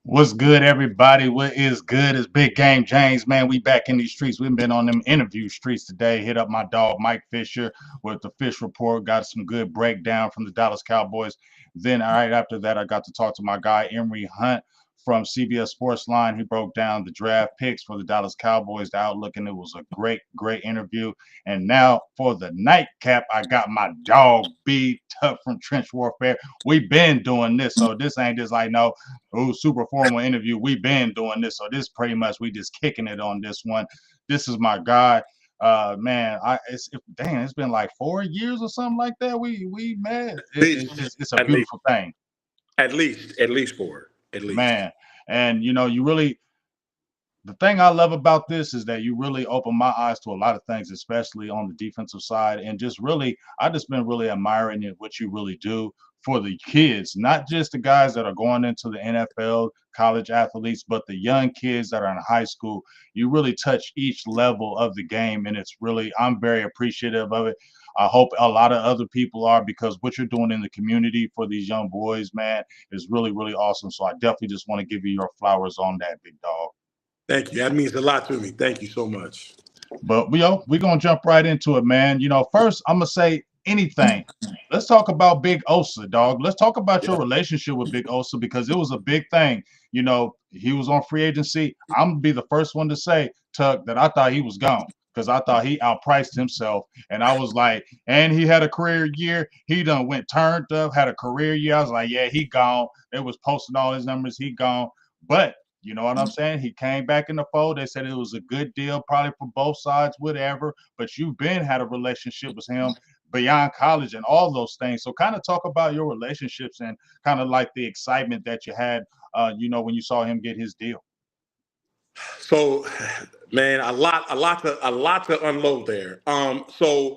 What's good, everybody? What is good is Big Game James, man. We back in these streets. We've been on them interview streets today. Hit up my dog, Mike Fisher, with the Fish Report. Got some good breakdown from the Dallas Cowboys. Then, right after that, I got to talk to my guy, Emery Hunt from CBS Sports Line. He broke down the draft picks for the Dallas Cowboys, the outlook, and it was a great, great interview. And now for the nightcap, I got my dog, B Tuck from Trenchwarfare. We've been doing this, so this ain't just like, no, super formal interview. We've been doing this, so this pretty much we just kicking it on this one. This is my guy. Man, it's been like 4 years or something like that. We met. It's a At least, beautiful thing, at least four, at least. man. And you really, the thing I love about this is that you really open my eyes to a lot of things, especially on the defensive side. And just really, I just been really admiring it, what you really do for the kids, not just the guys that are going into the NFL, college athletes, but the young kids that are in high school. You really touch each level of the game. And it's really, I'm very appreciative of it. I hope a lot of other people are, because what you're doing in the community for these young boys, man, is really, really awesome. So I definitely just want to give you your flowers on that, big dog. Thank you. That means a lot to me. Thank you so much. But we're gonna jump right into it, man. First I'm gonna say anything. Let's talk about Big Osa, dog. Let's talk about your Yeah. relationship with Big Osa, because it was a big thing. He was on free agency. I'm gonna be the first one to say, Tuck, that I thought he was gone, because I thought he outpriced himself. And I was like, and he had a career year. He done went turned up, had a career year. I was like, yeah, he gone. They was posting all his numbers. He gone. But you know what I'm saying? He came back in the fold. They said it was a good deal, probably for both sides, whatever. But you've been had a relationship with him beyond college and all those things. So kind of talk about your relationships and kind of like the excitement that you had, when you saw him get his deal. So, man, a lot to unload there. Osa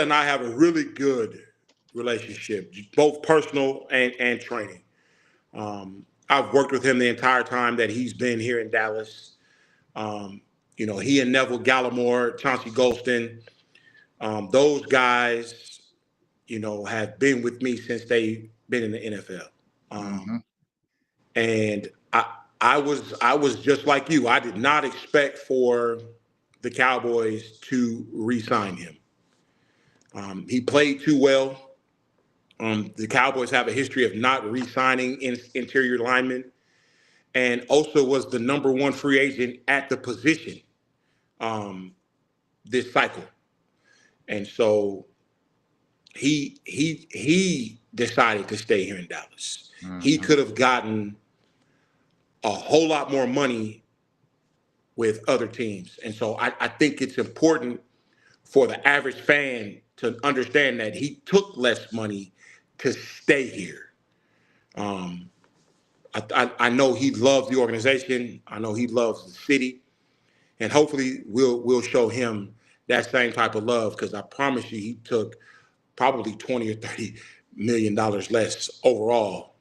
and I have a really good relationship, both personal and training. I've worked with him the entire time that he's been here in Dallas. He and Neville Gallimore, Chauncey Golston, those guys, have been with me since they've been in the NFL. Mm-hmm. And I was just like you. I did not expect for the Cowboys to re-sign him. He played too well. The Cowboys have a history of not re-signing interior linemen, and Osa was the number one free agent at the position this cycle, and so he decided to stay here in Dallas. He Mm-hmm. could have gotten a whole lot more money with other teams. And so I think it's important for the average fan to understand that he took less money to stay here. Um, I know he loves the organization. I know he loves the city. And hopefully we'll show him that same type of love, because I promise you he took probably 20 or $30 million less overall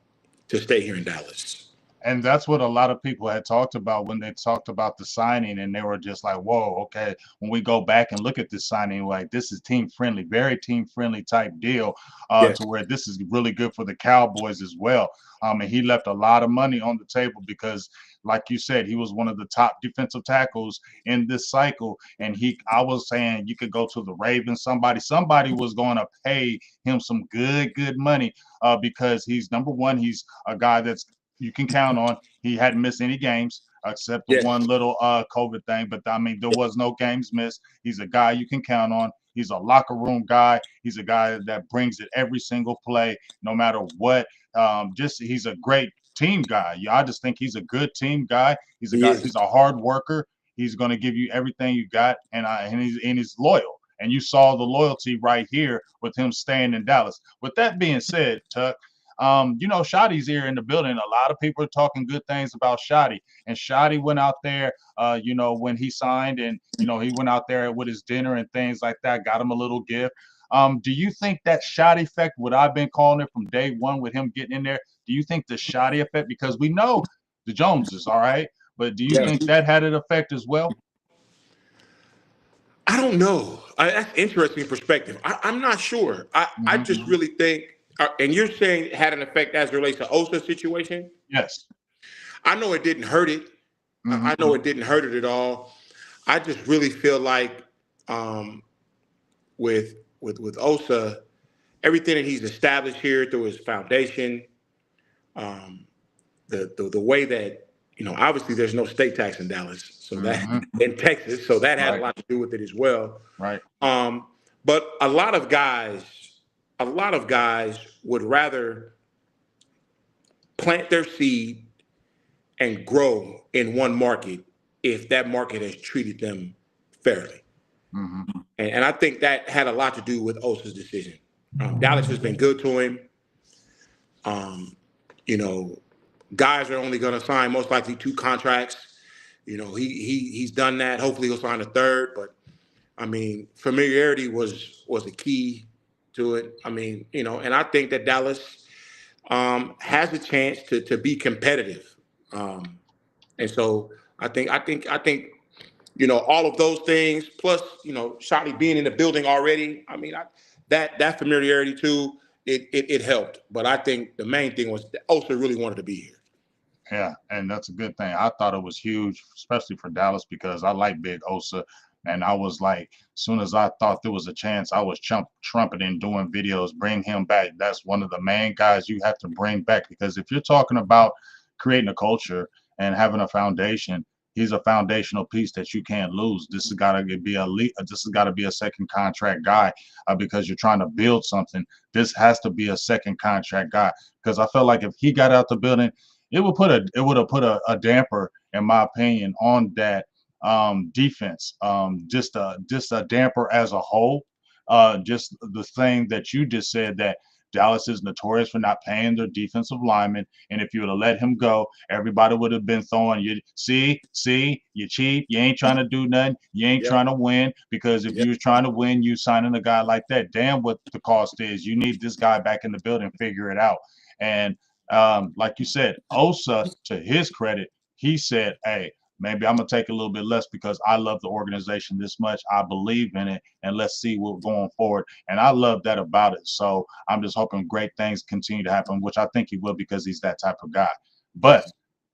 to stay here in Dallas. And that's what a lot of people had talked about when they talked about the signing, and they were just like, whoa, okay. When we go back and look at this signing, like, this is team friendly, very team friendly type deal, Yes. to where this is really good for the Cowboys as well. And he left a lot of money on the table because, like you said, he was one of the top defensive tackles in this cycle. And I was saying you could go to the Ravens, somebody was going to pay him some good money, because he's number one. He's a guy that's you can count on. He hadn't missed any games except the Yes. one little COVID thing. But I mean, there was no games missed. He's a guy you can count on. He's a locker room guy. He's a guy that brings it every single play, no matter what. He's a great team guy. Yeah, I just think he's a good team guy. He's a He guy. is. He's a hard worker. He's going to give you everything you got, and he's loyal. And you saw the loyalty right here with him staying in Dallas. With that being said, Tuck, Shotty's here in the building. A lot of people are talking good things about Shotty. And Shotty went out there, when he signed, and, he went out there with his dinner and things like that, got him a little gift. Do you think that Shotty effect, what I've been calling it from day one with him getting in there, do you think the Shotty effect, because we know the Joneses, all right, but do you Yes. think that had an effect as well? I don't know. That's interesting perspective. I'm not sure. I Mm-hmm. just really think. And you're saying it had an effect as it relates to Osa's situation? Yes. I know it didn't hurt it. I Mm-hmm. know it didn't hurt it at all. I just really feel like um, with Osa, everything that he's established here through his foundation, um, the way that obviously there's no state tax in Dallas, so that Mm-hmm. in Texas, so that had a Right. lot to do with it as well. Right. Um, but a lot of guys would rather plant their seed and grow in one market if that market has treated them fairly. Mm-hmm. And I think that had a lot to do with Osa's decision. Dallas has been good to him. Um, you know, guys are only going to sign most likely 2 contracts. He's done that. Hopefully, he'll sign a third. But I mean, familiarity was the key to it. I mean, and I think that Dallas has a chance to be competitive. And so I think all of those things plus Shotty being in the building already. I mean, that familiarity too. It helped, but I think the main thing was that Osa really wanted to be here. Yeah, and that's a good thing. I thought it was huge, especially for Dallas, because I like Big Osa. And I was like, soon as I thought there was a chance, I was trumpeting, doing videos, bring him back. That's one of the main guys you have to bring back, because if you're talking about creating a culture and having a foundation, he's a foundational piece that you can't lose. This has got to be this has got to be a second contract guy, because you're trying to build something. This has to be a second contract guy, because I felt like if he got out the building, it would have put a damper, in my opinion, on that defense. Just a damper as a whole. Just the thing that you just said, that Dallas is notorious for not paying their defensive linemen, and if you would have let him go, everybody would have been throwing you. See, you cheap. You ain't trying to do nothing. You ain't Yep. trying to win, because if Yep. you was trying to win, you signing a guy like that. Damn, what the cost is. You need this guy back in the building. Figure it out. And like you said, Osa, to his credit, he said, "Hey, maybe I'm gonna take a little bit less because I love the organization this much. I believe in it, and let's see what's going forward." And I love that about it. So I'm just hoping great things continue to happen, which I think he will, because he's that type of guy. But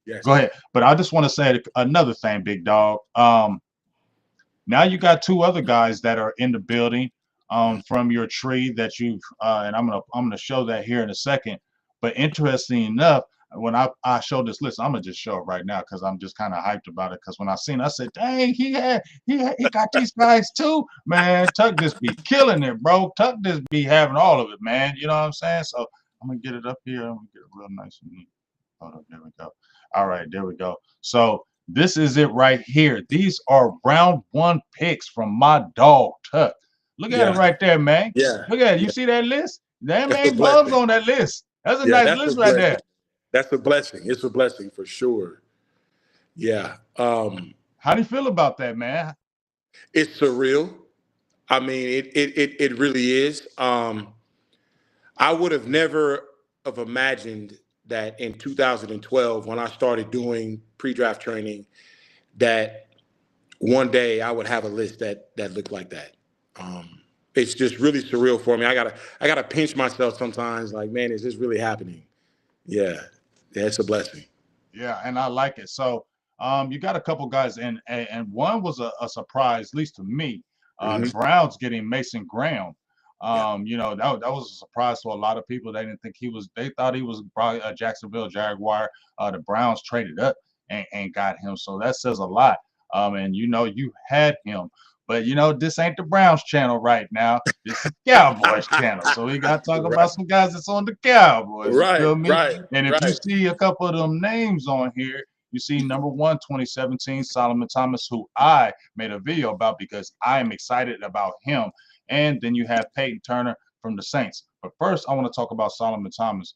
Yes. go Yes. ahead. But I just want to say another thing, big dog. Now you got two other guys that are in the building Mhm. from your tree that you've and I'm gonna show that here in a second. But interesting enough, when I show this list, I'm gonna just show it right now because I'm just kind of hyped about it. Because when I seen it, I said, "Dang, he got these guys too, man. Tuck just be killing it, bro. Tuck just be having all of it, man. You know what I'm saying?" So I'm gonna get it up here. I'm gonna get it real nice and neat. Hold up, there we go. All right, there we go. So this is it right here. These are round one picks from my dog Tuck. Look at it Yeah. right there, man. Yeah. Look at it. You Yeah. see that list? That That's a ain't bums blessing. on that list. That's a Yeah, nice that's a list right blessing. there. That's a blessing. It's a blessing for sure. Yeah. How do you feel about that, man? It's surreal. I mean, it really is. I would have never have imagined that in 2012, when I started doing pre-draft training, that one day I would have a list that looked like that. It's just really surreal for me. I gotta pinch myself sometimes. Like, man, is this really happening? Yeah, yeah, it's a blessing. Yeah, and I like it. So you got a couple guys, and one was a surprise, at least to me. The Hmm. Browns getting Mason Graham. Yeah, That was a surprise to a lot of people. They didn't think he was. They thought he was probably a Jacksonville Jaguar. The Browns traded up and got him, so that says a lot. And you had him, but this ain't the Browns channel right now. This is Cowboys channel. So we got to talk right, about some guys that's on the Cowboys. You right, feel me? right, And if you right. see a couple of them names on here, you see number one, 2017, Solomon Thomas, who I made a video about because I am excited about him. And then you have Peyton Turner from the Saints. But first, I want to talk about Solomon Thomas,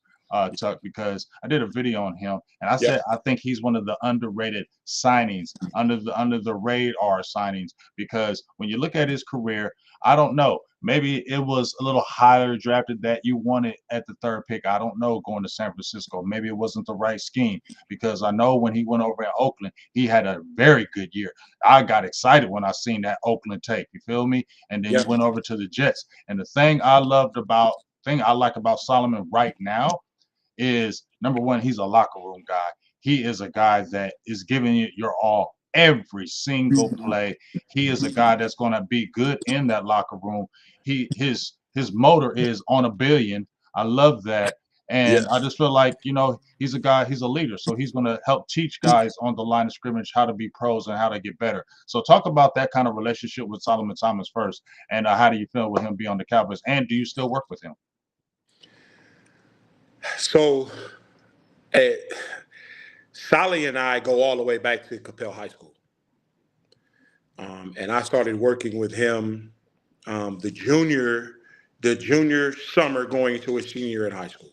Tuck, because I did a video on him, and I Yeah, said I think he's one of the underrated signings, under the radar signings, because when you look at his career, I don't know. Maybe it was a little higher drafted that you wanted at the third pick. I don't know, going to San Francisco. Maybe it wasn't the right scheme, because I know when he went over at Oakland, he had a very good year. I got excited when I seen that Oakland tape. You feel me? And then he yeah, went over to the Jets. And the thing I loved about thing I like about Solomon right now is number one, he's a locker room guy. He is a guy that is giving you your all every single play. He is a guy that's going to be good in that locker room. His motor is on a billion. I love that. And I Yes. just feel like, he's a guy, he's a leader. So he's going to help teach guys on the line of scrimmage how to be pros and how to get better. So talk about that kind of relationship with Solomon Thomas first. And how do you feel with him being on the Cowboys? And do you still work with him? So, uh, Solly and I go all the way back to Capel High School. And I started working with him the junior summer going into his senior year in high school.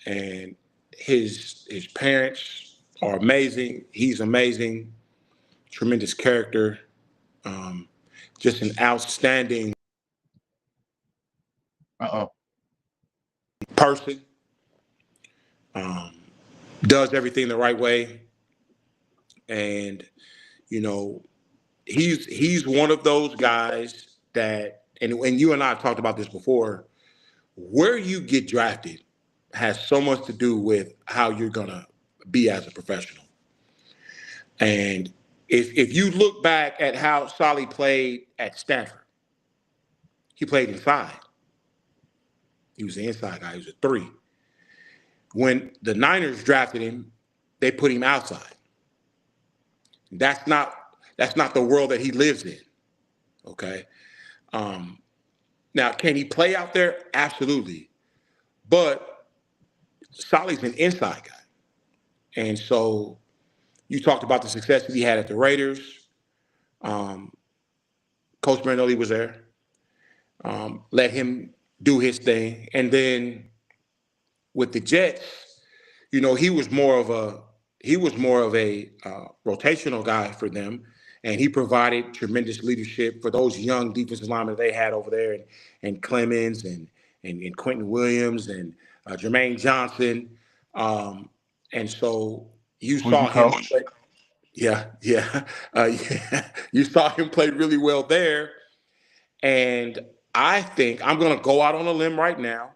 And his parents are amazing. He's amazing, tremendous character, just an outstanding Uh-oh. person. Um, does everything the right way, and he's one of those guys that, and you and I have talked about this before. Where you get drafted has so much to do with how you're gonna be as a professional. And if you look back at how Solly played at Stanford, he played inside. He was the inside guy. He was a three. When the Niners drafted him, they put him outside. That's not the world that he lives in. Okay. Now, can he play out there? Absolutely. But Solly's an inside guy. And so you talked about the success that he had at the Raiders. Coach Marinelli was there. Let him do his thing. And then with the Jets, he was more of a rotational guy for them, and he provided tremendous leadership for those young defensive linemen they had over there, and Clemens and Quentin Williams and Jermaine Johnson, and so you Who you saw him coach? play. Yeah, yeah. You saw him play really well there, and I think I'm going to go out on a limb right now,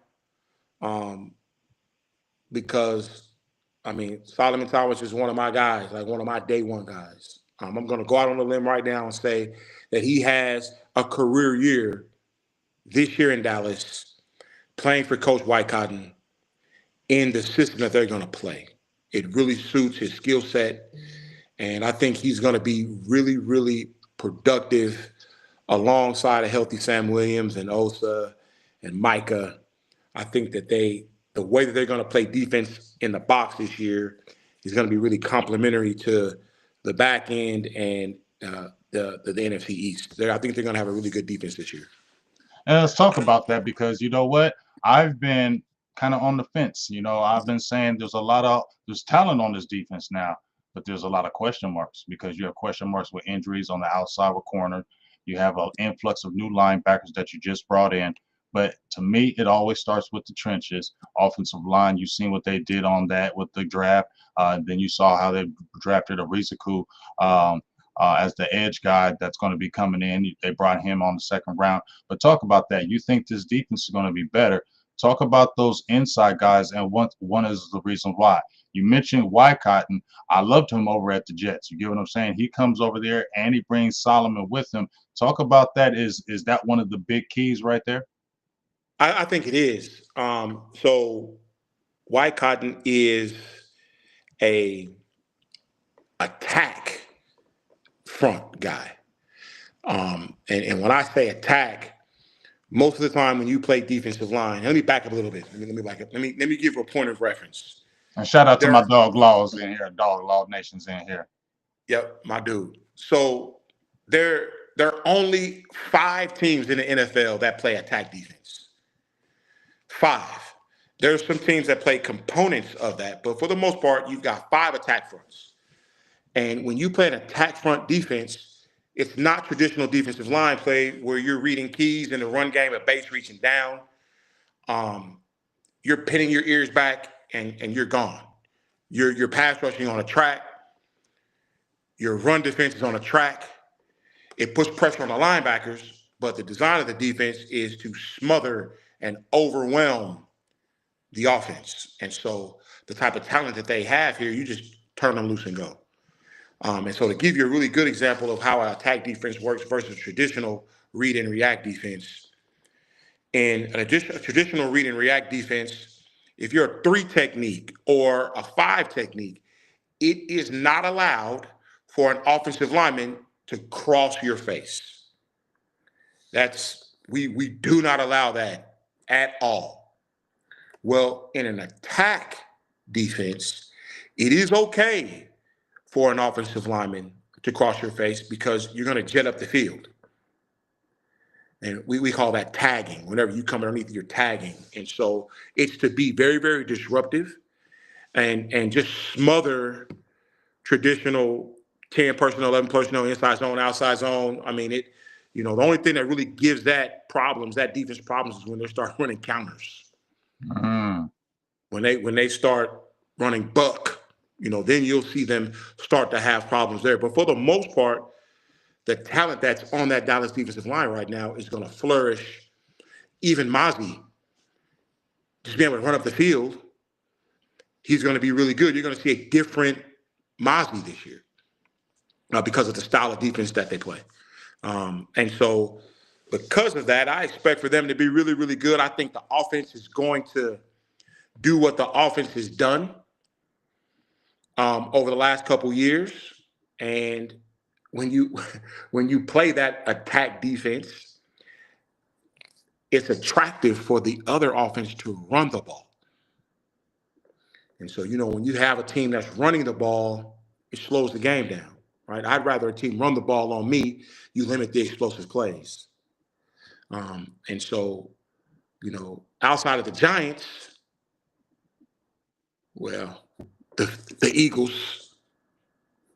because I mean, Solomon Thomas is one of my guys, like one of my day one guys. I'm going to go out on a limb right now and say that he has a career year this year in Dallas, playing for Coach White Cotton in the system that they're going to play. It really suits his skill set, and I think he's going to be really, really productive alongside a healthy Sam Williams and Osa and Micah. I think that the way that they're going to play defense in the box this year is going to be really complementary to the back end and the NFC East. I think they're going to have a really good defense this year. And let's talk about that because you know what? I've been kind of on the fence. I've been saying there's talent on this defense now, but there's a lot of question marks because you have question marks with injuries on the outside with corner. You have an influx of new linebackers that you just brought in. But to me, it always starts with the trenches. Offensive line, you've seen what they did on that with the draft. Then you saw how they drafted Arizaku as the edge guy that's going to be coming in. They brought him on the second round. But talk about that. You think this defense is going to be better. Talk about those inside guys, and one is the reason why. You mentioned Cotton. I loved him over at the Jets. You get what I'm saying? He comes over there and he brings Solomon with him. Talk about that. Is that one of the big keys right there? I think it is. So White Cotton is a attack front guy. And when I say attack, most of the time when you play defensive line, let me back up a little bit. Let me back up. Let me give you a point of reference. And shout out to There my are, dog Laws in here, dog Law Nation's in here. yep, my dude. So there are only 5 teams in the NFL that play attack defense. 5. There's some teams that play components of that, but for the most part, you've got 5 attack fronts. And when you play an attack front defense, it's not traditional defensive line play where you're reading keys in the run game, a base reaching down. You're pinning your ears back and you're gone. You're pass rushing on a track. Your run defense is on a track. It puts pressure on the linebackers, But the design of the defense is to smother and overwhelm the offense. And so the type of talent that they have here, you just turn them loose and go. And so to give you a really good example of how an attack defense works versus traditional read and react defense, in a traditional read and react defense, if you're a 3 technique or a 5 technique, it is not allowed for an offensive lineman to cross your face. We do not allow that at all. Well, in an attack defense, it is okay for an offensive lineman to cross your face because you're going to jet up the field. And we call that tagging. Whenever you come underneath, you're tagging. And so it's to be very, very disruptive and just smother traditional 10 personnel, 11 personnel, inside zone, outside zone. I mean, the only thing that really gives that defense problems is when they start running counters. Mm. When they start running buck, then you'll see them start to have problems there. But for the most part, the talent that's on that Dallas defensive line right now is going to flourish. Even Mazi, just being able to run up the field, he's going to be really good. You're going to see a different Mazi this year because of the style of defense that they play. And so because of that, I expect for them to be really, really good. I think the offense is going to do what the offense has done over the last couple years. And when you play that attack defense, it's attractive for the other offense to run the ball. And so, when you have a team that's running the ball, it slows the game down, right? I'd rather a team run the ball on me. You limit the explosive plays. And so, outside of the Giants, well, the Eagles,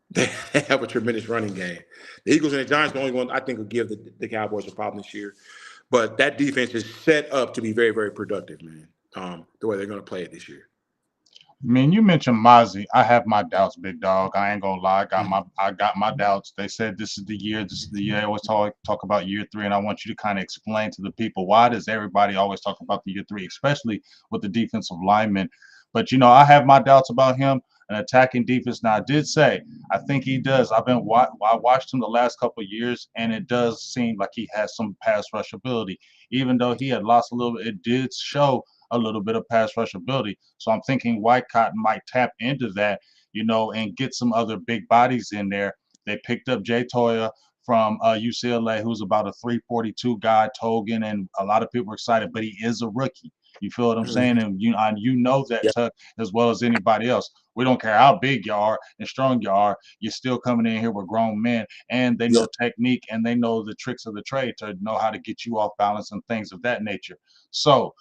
they have a tremendous running game. The Eagles and the Giants are the only one I think will give the Cowboys a problem this year. But that defense is set up to be very, very productive, man, the way they're going to play it this year. I mean, you mentioned Mazi. I have my doubts, big dog. I ain't gonna lie. I got my doubts. They said this is the year. This is the year. They always talk about year 3, and I want you to kind of explain to the people why does everybody always talk about the year 3, especially with the defensive linemen. But I have my doubts about him. An attacking defense. Now, I did say I think he does. I watched him the last couple of years, and it does seem like he has some pass rush ability. Even though he had lost a little bit, it did show a little bit of pass rush ability. So I'm thinking White Cotton might tap into that, and get some other big bodies in there. They picked up Jay Toya from UCLA, who's about a 342 guy, Togan, and a lot of people are excited, but he is a rookie. You feel what I'm saying? And you know that, Yeah. Tuck, as well as anybody else. We don't care how big you are and strong you are. You're still coming in here with grown men, and they know technique and they know the tricks of the trade to know how to get you off balance and things of that nature. So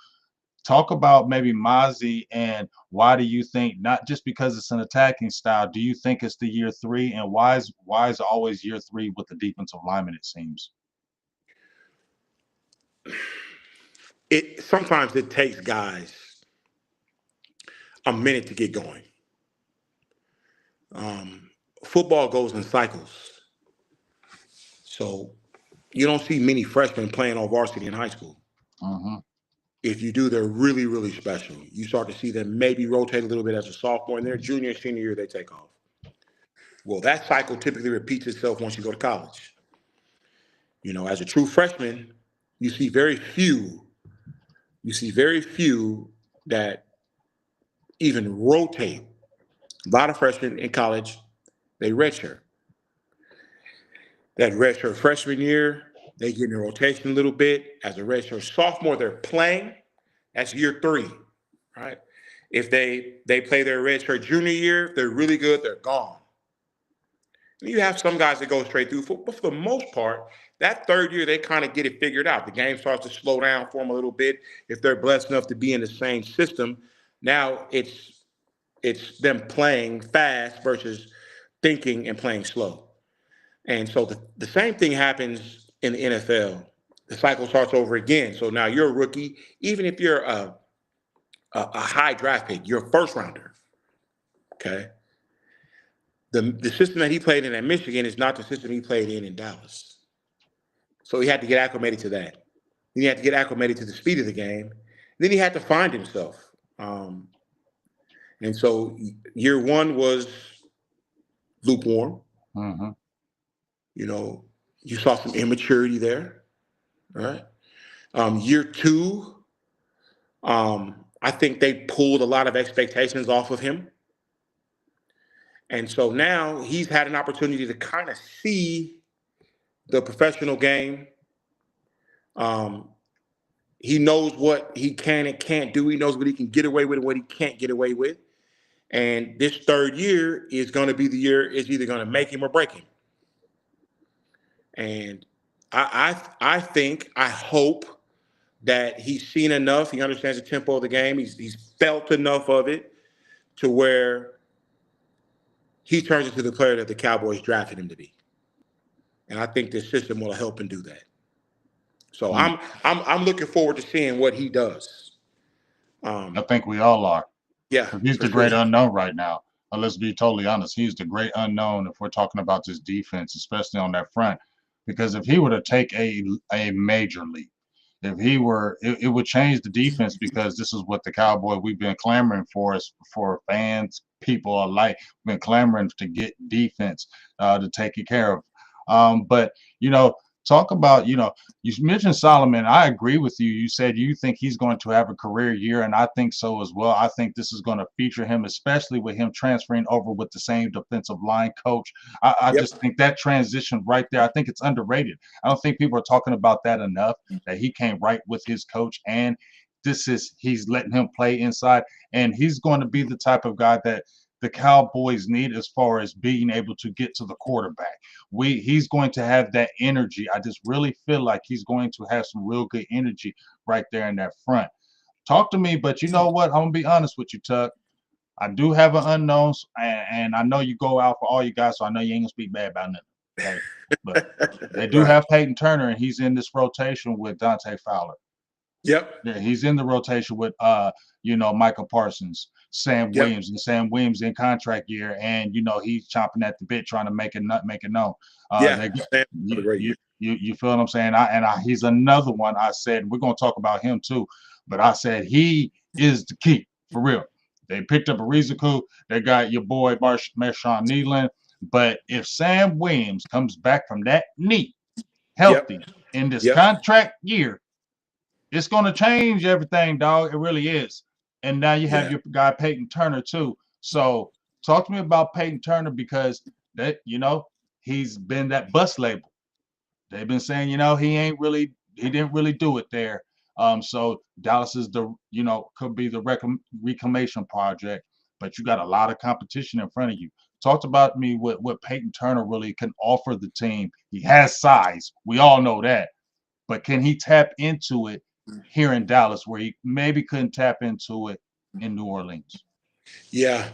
talk about maybe Mazi and why do you think, not just because it's an attacking style, do you think it's the year 3, and why is it always year 3 with the defensive lineman, it seems? Sometimes it takes guys a minute to get going. Football goes in cycles. So you don't see many freshmen playing on varsity in high school. Mm-hmm. If you do, they're really, really special. You start to see them maybe rotate a little bit as a sophomore. In their junior and senior year, they take off. Well, that cycle typically repeats itself once you go to college. As a true freshman, you see very few that even rotate. A lot of freshmen in college, they redshirt. That redshirt freshman year, they get in rotation a little bit. As a redshirt sophomore, they're playing. That's year 3, right? If they play their redshirt junior year, they're really good, they're gone. And you have some guys that go straight through, but for the most part, that third year, they kind of get it figured out. The game starts to slow down for them a little bit. If they're blessed enough to be in the same system, now it's them playing fast versus thinking and playing slow. And so the same thing happens in the NFL. The cycle starts over again. So now you're a rookie, even if you're a high draft pick, you're a first rounder. Okay. The system that he played in at Michigan is not the system he played in Dallas. So he had to get acclimated to that. Then he had to get acclimated to the speed of the game. Then he had to find himself. And so year one was lukewarm. Mm-hmm. You know, you saw some immaturity there, right? Year two, I think they pulled a lot of expectations off of him. And so now he's had an opportunity to kind of see the professional game. Um, he knows what he can and can't do. He knows what he can get away with and what he can't get away with. And this third year is going to be the year is either going to make him or break him. And I hope that he's seen enough. He understands the tempo of the game. He's felt enough of it to where he turns into the player that the Cowboys drafted him to be. And I think this system will help him do that. So I'm looking forward to seeing what he does. I think we all are. Yeah, He's for the sure. great unknown right now. Let's be totally honest. He's the great unknown if we're talking about this defense, especially on that front. Because if he were to take a major leap, if he were, it would change the defense because this is what the Cowboy we've been clamoring for is for fans, people alike. We've been clamoring to get defense to take it care of. But you know, talk about you mentioned Solomon. I agree with you. You said you think he's going to have a career year, and I think so as well. I think this is going to feature him, especially with him transferring over with the same defensive line coach. I Yep. just think that transition right there, I think it's underrated. I don't think people are talking about that enough, that he came right with his coach, and he's letting him play inside, and he's going to be the type of guy that the Cowboys need as far as being able to get to the quarterback. He's going to have that energy. I just really feel like he's going to have some real good energy right there in that front. Talk to me, but you know what? I'm gonna be honest with you, Tuck. I do have an unknown, and I know you go out for all you guys, so I know you ain't gonna speak bad about nothing. Okay, but they do Right. have Peyton Turner, and he's in this rotation with Dante Fowler. Yep. Yeah, he's in the rotation with Micah Parsons, Sam Yep. Williams, and Sam Williams in contract year, and he's chomping at the bit trying to make it known. Yeah. They got Sam had a you, great you year. you feel what I'm saying? He's another one. I said we're gonna talk about him too, but I said he is the key for real. They picked up Arizaku. They got your boy Marshawn Nealon. But if Sam Williams comes back from that knee Yep. healthy in this Yep. contract year, it's going to change everything, dog. It really is. And now you have Yeah. your guy Peyton Turner too. So talk to me about Peyton Turner because he's been that bus label. They've been saying he didn't really do it there. So Dallas is could be the reclamation project, but you got a lot of competition in front of you. Talk about me what Peyton Turner really can offer the team. He has size. We all know that, but can he tap into it here in Dallas where he maybe couldn't tap into it in New Orleans? Yeah.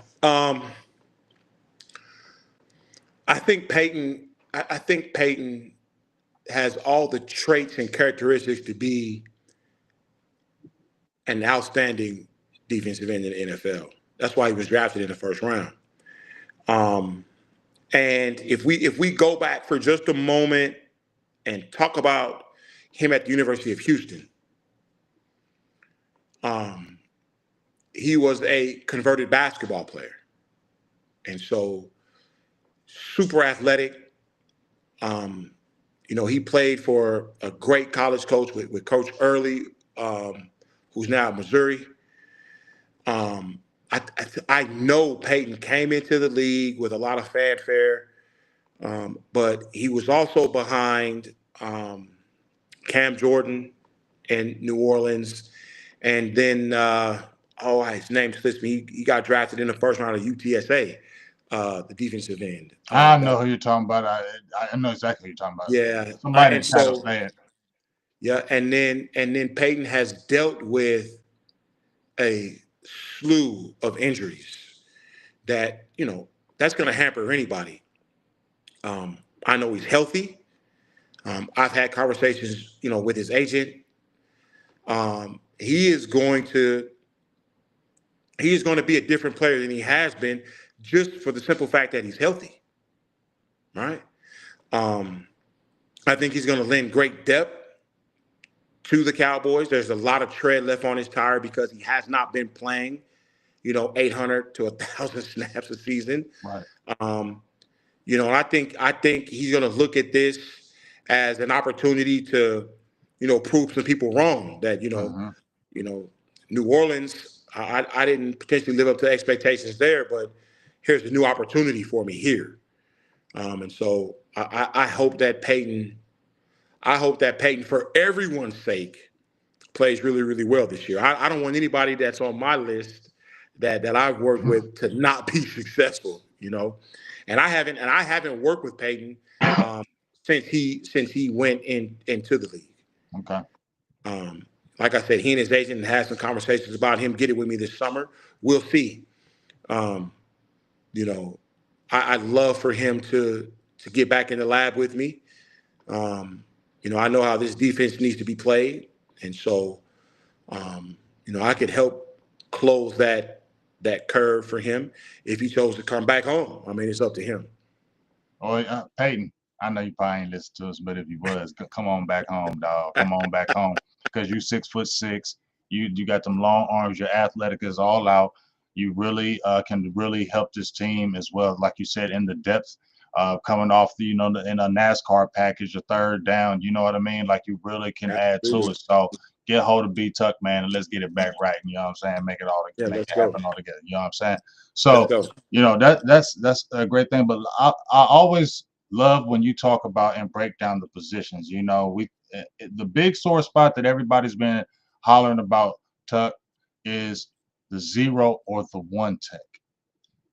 I think Peyton has all the traits and characteristics to be an outstanding defensive end in the NFL. That's why he was drafted in the first round. Um, and if we go back for just a moment and talk about him at the University of Houston, um, he was a converted basketball player, and so super athletic. Um, he played for a great college coach with Coach Early, who's now at Missouri. Um, I know Peyton came into the league with a lot of fanfare, but he was also behind Cam Jordan in New Orleans, and then his name slips me. He got drafted in the first round of UTSA, the defensive end. I know who you're talking about. I know exactly who you're talking about. Yeah, Somebody and in Cattle so said, yeah, and then Peyton has dealt with a slew of injuries that that's going to hamper anybody. I know he's healthy. I've had conversations, with his agent. He is going to be a different player than he has been, just for the simple fact that he's healthy, right? Um, I think he's going to lend great depth to the Cowboys. There's a lot of tread left on his tire because he has not been playing, 800 to 1,000 snaps a season. Right. Um, I think he's going to look at this as an opportunity to, prove some people wrong. That Mm-hmm. you know, New Orleans, I didn't potentially live up to expectations there, but here's a new opportunity for me here. And so I hope that Peyton, for everyone's sake, plays really, really well this year. I don't want anybody that's on my list that I've worked with to not be successful, And I haven't worked with Peyton um, since he went into the league. Okay. Um, like I said, he and his agent had some conversations about him getting with me this summer. We'll see. Um, you know, I'd love for him to get back in the lab with me. Um, I know how this defense needs to be played, and so I could help close that curve for him if he chose to come back home. I mean, it's up to him. Oh, Peyton, I know you probably ain't listen to us, but if you was, come on back home, dog. Come on back home, because you 6'6". You got them long arms. You're athletic as all out. You really can really help this team as well, like you said, in the depth. Coming off in a NASCAR package, a third down, you know what I mean? Like you really can add to Absolutely. it. So get hold of B Tuck, man, and let's get it back right. You know what I'm saying? Yeah, Make let's it go. happen all together. You know what I'm saying? Let's So go. that's a great thing. But I always love when you talk about and break down the positions. The big sore spot that everybody's been hollering about, Tuck, is the zero or the one tech.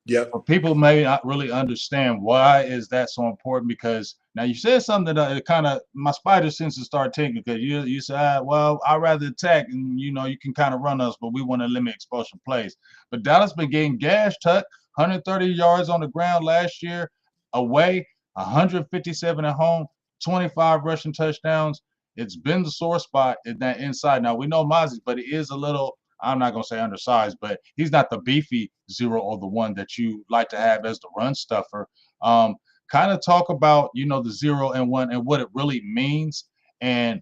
Yep. But people may not really understand why is that so important, because now you said something that kind of my spider senses start tingling, because you said, well, I'd rather attack, and you can kind of run us, but we want to limit exposure plays. But Dallas been getting gashed, Tuck, 130 yards on the ground last year, away 157 at home, 25 rushing touchdowns. It's been the sore spot in that inside. Now we know Mazi, but it is a little, I'm not gonna say undersized, but he's not the beefy zero or the one that you like to have as the run stuffer. Um, Kind of talk about the 0 and 1 and what it really means, and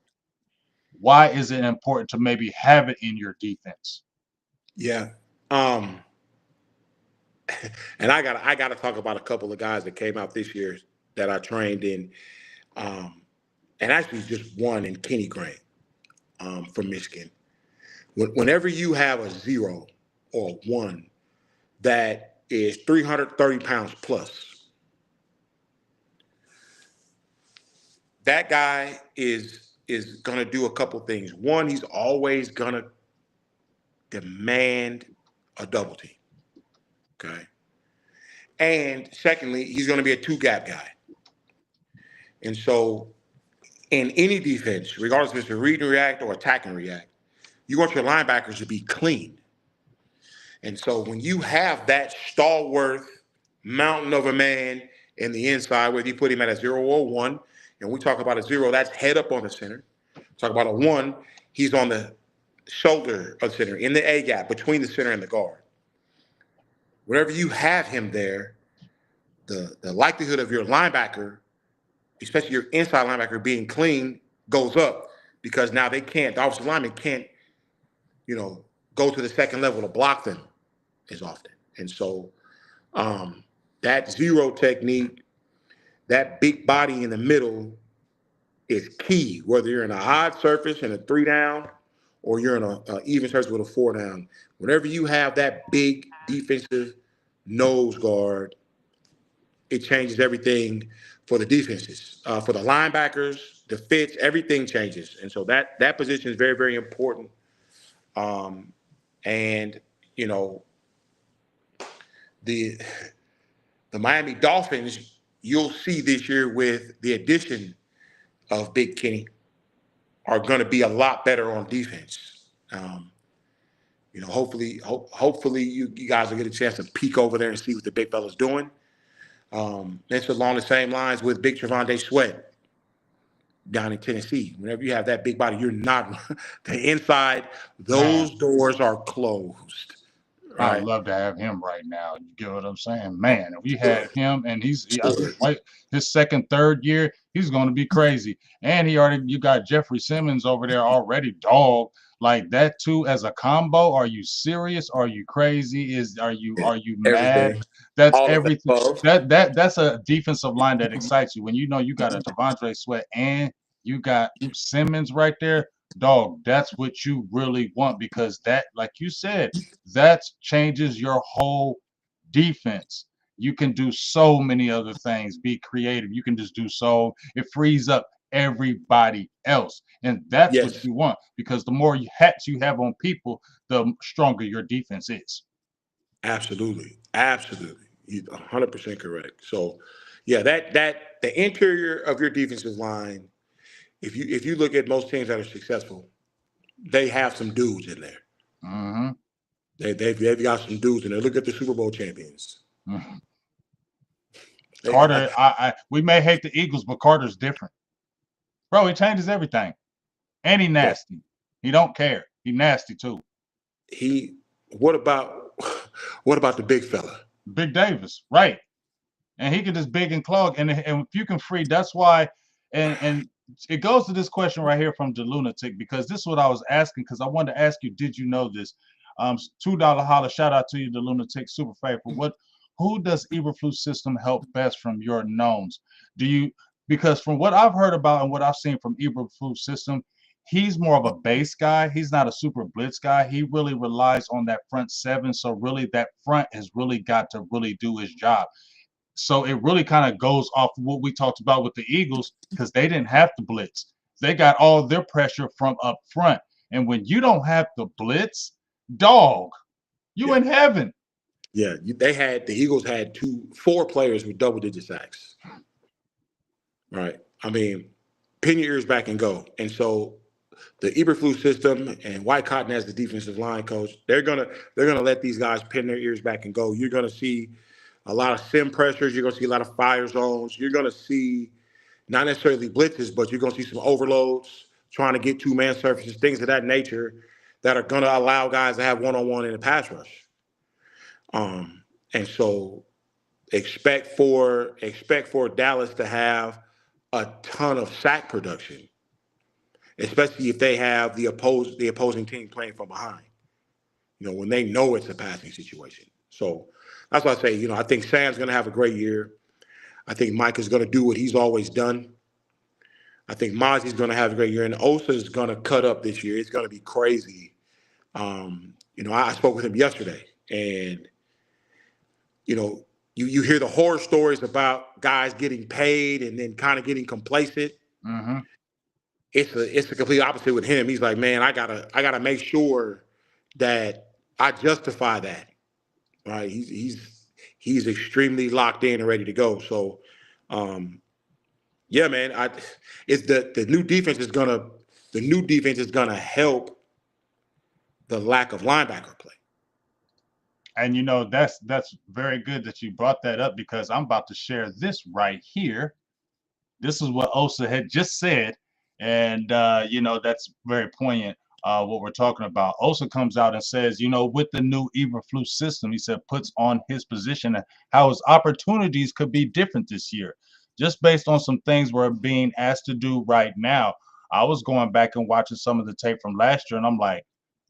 why is it important to maybe have it in your defense. Yeah. Um, and I gotta talk about a couple of guys that came out this year that I trained in, um, and actually just one in Kenny Grant from Michigan. Whenever you have a zero or one that is 330 pounds plus, that guy is gonna do a couple things. One, he's always gonna demand a double team. Okay. And secondly, he's gonna be a two gap guy. And so in any defense, regardless if it's a read and react or attack and react, you want your linebackers to be clean. And so when you have that stalwart mountain of a man in the inside, whether you put him at a 0 or 1, and we talk about a 0, that's head up on the center. Talk about a 1, he's on the shoulder of the center, in the A gap between the center and the guard. Whenever you have him there, the likelihood of your linebacker, especially your inside linebacker, being clean goes up, because now the offensive lineman can't, go to the second level to block them as often. And so that zero technique, that big body in the middle is key, whether you're in a odd surface and a 3 down or you're in a even surface with a 4 down. Whenever you have that big defensive nose guard, it changes everything for the defenses, for the linebackers, the fits, everything changes. And so that position is very, very important. And, you know, the the Miami Dolphins, you'll see this year with the addition of Big Kenny, are going to be a lot better on defense. Hopefully you guys will get a chance to peek over there and see what the big fella's doing. It's along the same lines with Big Trevonde Sweat down in Tennessee. Whenever you have that big body, you're not the inside. Man, Those doors are closed. I'd right? love to have him right now. You get what I'm saying? Man, if we had him and I think like his second, third year, he's going to be crazy. And you got Jeffrey Simmons over there already, dog. Like that too as a combo. Are you serious? Are you crazy? Are you mad? Everything, That's all of the everything. above. That's a defensive line that excites you when you know you got a Devondre Sweat and you got Simmons right there. Dog, that's what you really want because that, like you said, that changes your whole defense. You can do so many other things, be creative. You can just do so. It frees up everybody else. And that's what Yes, you want because the more hats you have on people, the stronger your defense is. absolutely, absolutely. You 100% correct. So, yeah, that the interior of your defensive line. If you look at most teams that are successful, they have some dudes in there. Mm-hmm. They've got some dudes in there. Look at the Super Bowl champions. Mm-hmm. They, I, Carter, we may hate the Eagles, but Carter's different. Bro, he changes everything. And he bro, nasty. He don't care. He nasty too. he. What about what about the big fella? Big Davis, right. And he can just big and clog. And if you can free, that's why. And it goes to this question right here from the lunatic because this is what I was asking because I wanted to ask you, did you know this? $2 holler, shout out to you, the lunatic, super faithful. Who does Eberflus system help best from your knowns? Do you because from what I've heard about and what I've seen from Eberflus system, he's more of a base guy. He's not a super blitz guy. He really relies on that front seven. So really, that front has really got to really do his job. So it really kind of goes off of what we talked about with the Eagles because they didn't have to blitz. They got all their pressure from up front. And when you don't have the blitz, dog, you Yeah, in heaven. yeah. The Eagles had four players with double digit sacks. Right. I mean, pin your ears back and go. And so the Eberflus system and White Cotton as the defensive line coach, they're gonna let these guys pin their ears back and go. You're gonna see a lot of sim pressures. You're gonna see a lot of fire zones. You're gonna see not necessarily blitzes, but you're gonna see some overloads, trying to get two-man surfaces, things of that nature that are gonna allow guys to have one-on-one in the pass rush. And so expect for Dallas to have a ton of sack production, especially if they have the opposing team playing from behind. When they know it's a passing situation. So that's why I say, I think Sam's going to have a great year. I think Mike is going to do what he's always done. I think Mazi's going to have a great year, and Osa is going to cut up this year. It's going to be crazy. I spoke with him yesterday, and you know, you hear the horror stories about guys getting paid and then kind of getting complacent. Mm-hmm. It's the complete opposite with him. He's like, man, I gotta make sure that I justify that. Right? He's extremely locked in and ready to go. So, yeah, man, it's the new defense is gonna help the lack of linebacker play. And that's very good that you brought that up because I'm about to share this right here. This is what Osa had just said, and that's very poignant. What we're talking about. Osa comes out and says, with the new Eberflus system, he said puts on his position and how his opportunities could be different this year, just based on some things we're being asked to do right now. I was going back and watching some of the tape from last year, and I'm like,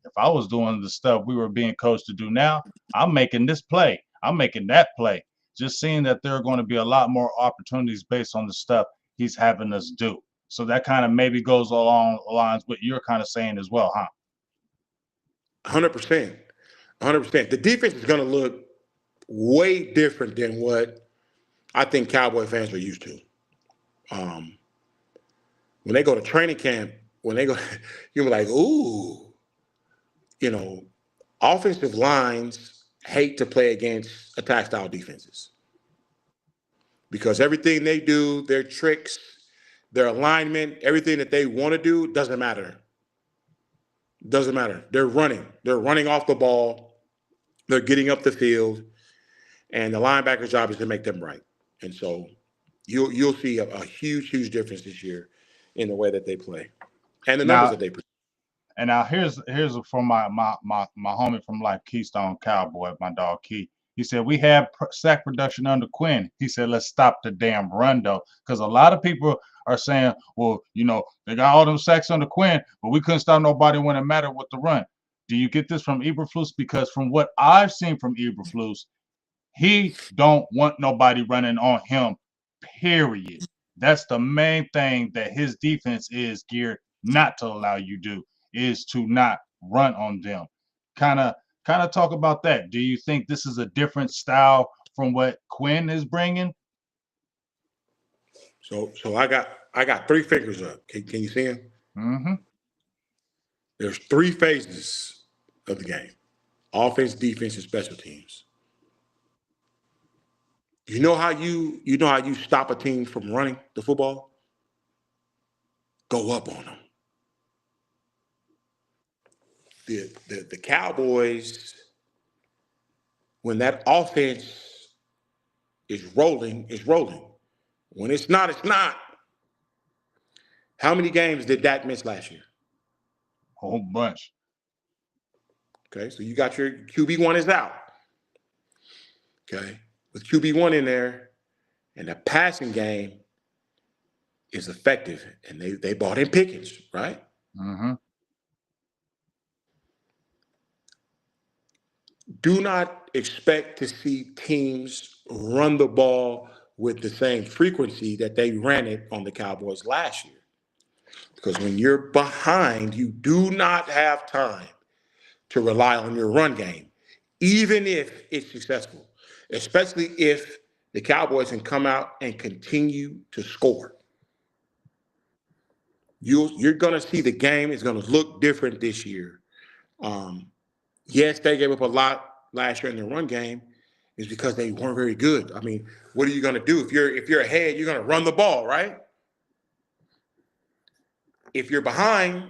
if I was doing the stuff we were being coached to do now, I'm making this play. I'm making that play. Just seeing that there are going to be a lot more opportunities based on the stuff he's having us do. So that kind of maybe goes along the lines what you're kind of saying as well, huh? 100%, 100%. The defense is gonna look way different than what I think Cowboy fans are used to. Um, when they go to training camp, when they go, you're like, ooh, you know, offensive lines hate to play against attack style defenses because everything they do, their tricks, their alignment, everything that they want to do doesn't matter. Doesn't matter. They're running. They're running off the ball. They're getting up the field, and the linebacker's job is to make them right. And so you'll see a huge difference this year in the way that they play and the numbers Now, that they produce. And now here's from my homie from like Keystone Cowboy, my dog Key. He said we had sack production under Quinn. He said let's stop the damn run though, because a lot of people are saying, well, they got all them sacks under Quinn, but we couldn't stop nobody when it mattered with the run. Do you get this from Eberflus? Because from what I've seen from Eberflus, he don't want nobody running on him. Period. That's the main thing that his defense is geared not to allow you do, is to not run on them. Kind of talk about that. Do you think this is a different style from what Quinn is bringing? So I got three fingers up. Can you see them? Mm-hmm. There's three phases of the game: offense, defense, and special teams. You know how you stop a team from running the football? Go up on them. The Cowboys, when that offense is rolling, it's rolling. When it's not, it's not. How many games did Dak miss last year? A whole bunch. Okay, so you got your QB1 is out. Okay, with QB1 in there, and the passing game is effective, and they bought in Pickens, right? Mm-hmm. Do not expect to see teams run the ball with the same frequency that they ran it on the Cowboys last year. Because when you're behind, you do not have time to rely on your run game, even if it's successful, especially if the Cowboys can come out and continue to score. You're going to see the game is going to look different this year. Yes, they gave up a lot last year in the run game. Is because they weren't very good. I mean, what are you going to do if you're ahead? You're going to run the ball, right? If you're behind,